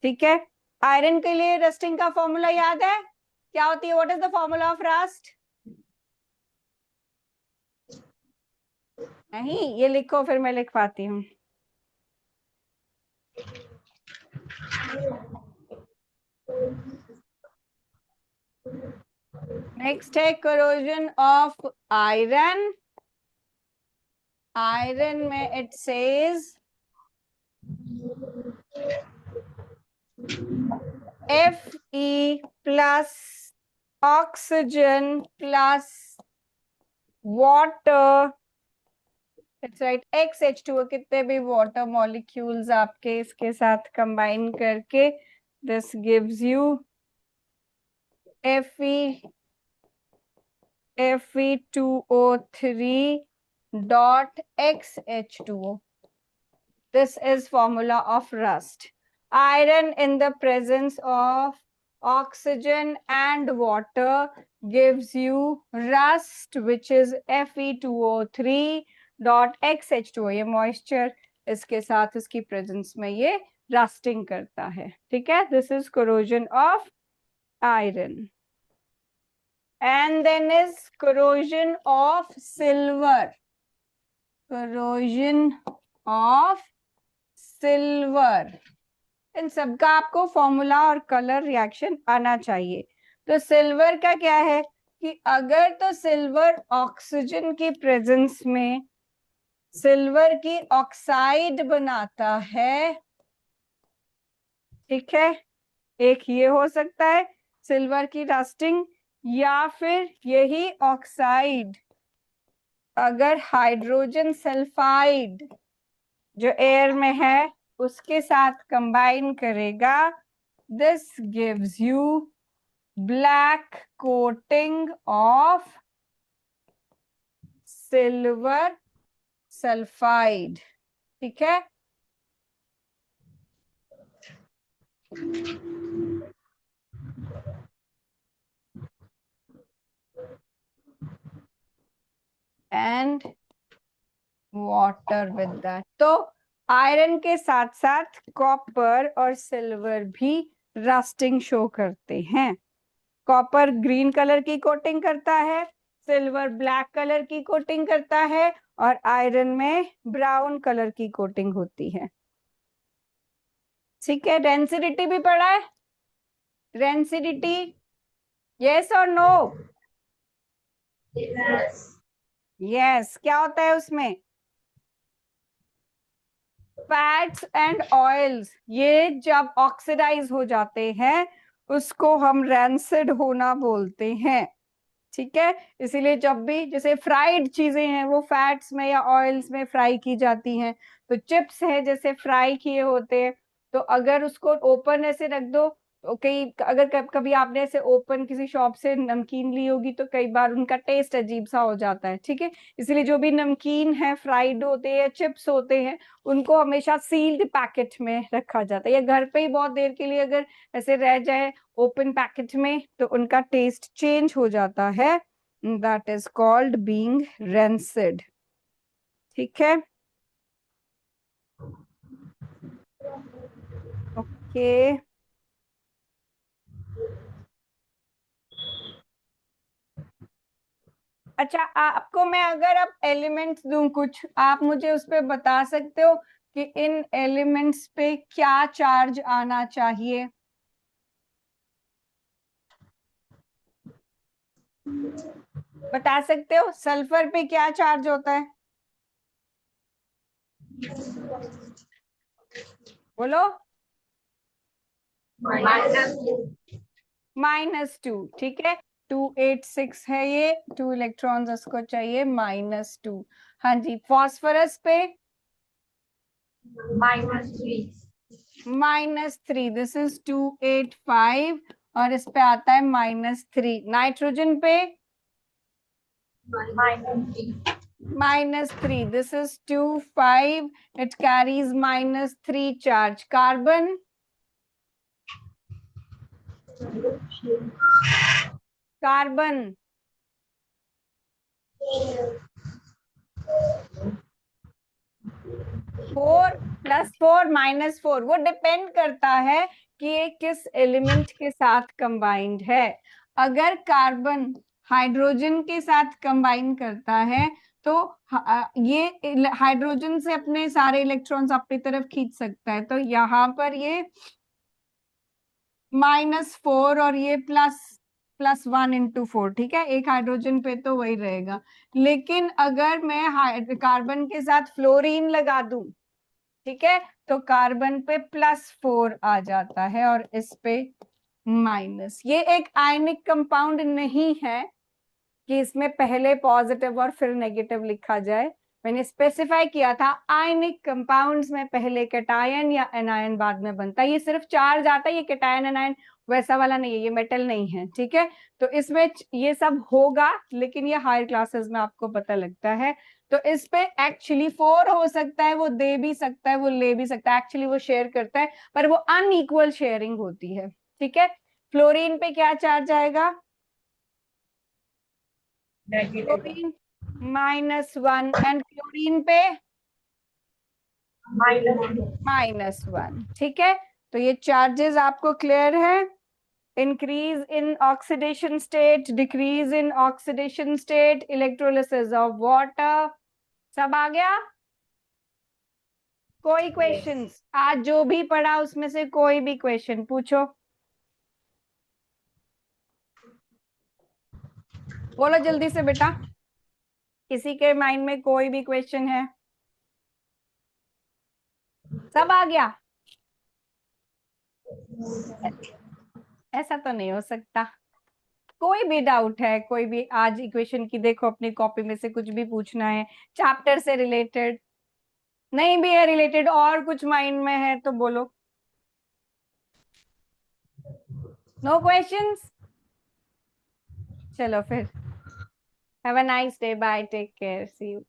ठीक है। आयरन के लिए रस्टिंग का फॉर्मूला याद है? क्या होती है? What is the formula of rust? नहीं, ये लिखो फिर मैं लिखवाती हूँ। नेक्स्ट है corrosion ऑफ आयरन। आयरन में it says Fe plus oxygen plus water, it's right, XH2O, कितने भी वाटर मॉलिक्यूल्स आपके इसके साथ कंबाइन करके this gives you Fe2O3 dot XH2O. This is formula of rust. Iron in the presence of oxygen and water gives you rust, which is Fe2O3 dot XH2O. ये moisture इसके साथ इसकी presence में ये rusting करता है, ठीक है। This is corrosion of iron. And then is corrosion of silver. Corrosion of silver. इन सबका आपको फॉर्मूला और कलर रिएक्शन आना चाहिए। तो सिल्वर का क्या है कि अगर तो सिल्वर ऑक्सीजन की प्रेजेंस में सिल्वर की ऑक्साइड बनाता है, ठीक है, एक ये हो सकता है सिल्वर की रस्टिंग, या फिर यही ऑक्साइड अगर हाइड्रोजन सल्फाइड जो एयर में है उसके साथ कंबाइन करेगा, this gives you black coating of silver sulphide. ठीक है, एंड वाटर विद दैट। तो आयरन के साथ साथ कॉपर और सिल्वर भी रस्टिंग शो करते हैं। कॉपर ग्रीन कलर की कोटिंग करता है, सिल्वर ब्लैक कलर की कोटिंग करता है, और आयरन में ब्राउन कलर की कोटिंग होती है। ठीक है, डेंसिटी भी पढ़ा है, डेंसिटी, यस और नो? यस, क्या होता है उसमें? फैट्स एंड ऑयल्स ये जब ऑक्सीडाइज हो जाते हैं उसको हम रैंसिड होना बोलते हैं। ठीक है, इसीलिए जब भी जैसे फ्राइड चीजें हैं वो फैट्स में या ऑयल्स में फ्राई की जाती हैं, तो चिप्स है जैसे फ्राई किए होते हैं, तो अगर उसको ओपन ऐसे रख दो, तो कई अगर कभी आपने ऐसे ओपन किसी शॉप से नमकीन ली होगी तो कई बार उनका टेस्ट अजीब सा हो जाता है। ठीक है, इसलिए जो भी नमकीन है फ्राइड होते हैं, चिप्स होते हैं, उनको हमेशा सील्ड पैकेट में रखा जाता है, या घर पे ही बहुत देर के लिए अगर ऐसे रह जाए ओपन पैकेट में तो उनका टेस्ट चेंज हो जाता है, that is called being rancid. ठीक है, ओके। अच्छा, आपको मैं अगर अब एलिमेंट्स दूं कुछ, आप मुझे उस पे बता सकते हो कि इन एलिमेंट्स पे क्या चार्ज आना चाहिए? बता सकते हो सल्फर पे क्या चार्ज होता है? बोलो। -2। ठीक है, 286 है ये, 2 इलेक्ट्रॉन्स उसको चाहिए, -2। हाँ जी, फॉस्फोरस पे -3, दिस इज 285, और इस पे आता है -3। नाइट्रोजन पे -3, this is 25, it carries -3 charge. Carbon carbon 4 + 4 -4, वो डिपेंड करता है कि ये किस एलिमेंट के साथ कंबाइंड है। अगर कार्बन हाइड्रोजन के साथ कंबाइन करता है तो ये हाइड्रोजन से अपने सारे इलेक्ट्रॉन्स अपनी तरफ खींच सकता है, तो यहाँ पर ये -4 और ये +1 × 4। ठीक है, एक हाइड्रोजन पे तो वही रहेगा, लेकिन अगर मैं कार्बन के साथ फ्लोरीन लगा दूं, ठीक है, तो कार्बन पे +4 आ जाता है और इस पे माइनस। ये एक आयनिक कंपाउंड नहीं है कि इसमें पहले पॉजिटिव और फिर नेगेटिव लिखा जाए। मैंने स्पेसिफाई किया था आयनिक कंपाउंड्स में पहले कैटायन या एनायन बाद में बनता है। ये सिर्फ चार्ज आता है, ये कैटायन एनायन वैसा वाला नहीं है, ये मेटल नहीं है। ठीक है, तो इसमें ये सब होगा, लेकिन ये हायर क्लासेस में आपको पता लगता है। तो इस पे एक्चुअली 4 हो सकता है, वो दे भी सकता है, वो ले भी सकता है, एक्चुअली वो शेयर करता है, पर वो अनइक्वल शेयरिंग होती है। ठीक है, फ्लोरीन पे क्या चार्ज आएगा? क्लोरीन -1, एंड क्लोरीन पे -1। ठीक है, तो ये चार्जेस आपको क्लियर है? Increase in oxidation state, decrease in oxidation state, electrolysis of water, सब आ गया? कोई क्वेश्चंस आज जो भी पढ़ा उसमें से कोई भी क्वेश्चन पूछो, बोलो जल्दी से बेटा, किसी के माइंड में कोई भी क्वेश्चन है? सब आ गया? ऐसा तो नहीं हो सकता। कोई भी डाउट है, कोई भी आज इक्वेशन की देखो अपनी कॉपी में से कुछ भी पूछना है, चैप्टर से रिलेटेड, नहीं भी है रिलेटेड और कुछ माइंड में है तो बोलो। No questions? चलो फिर, have a nice day, bye, take care, see you.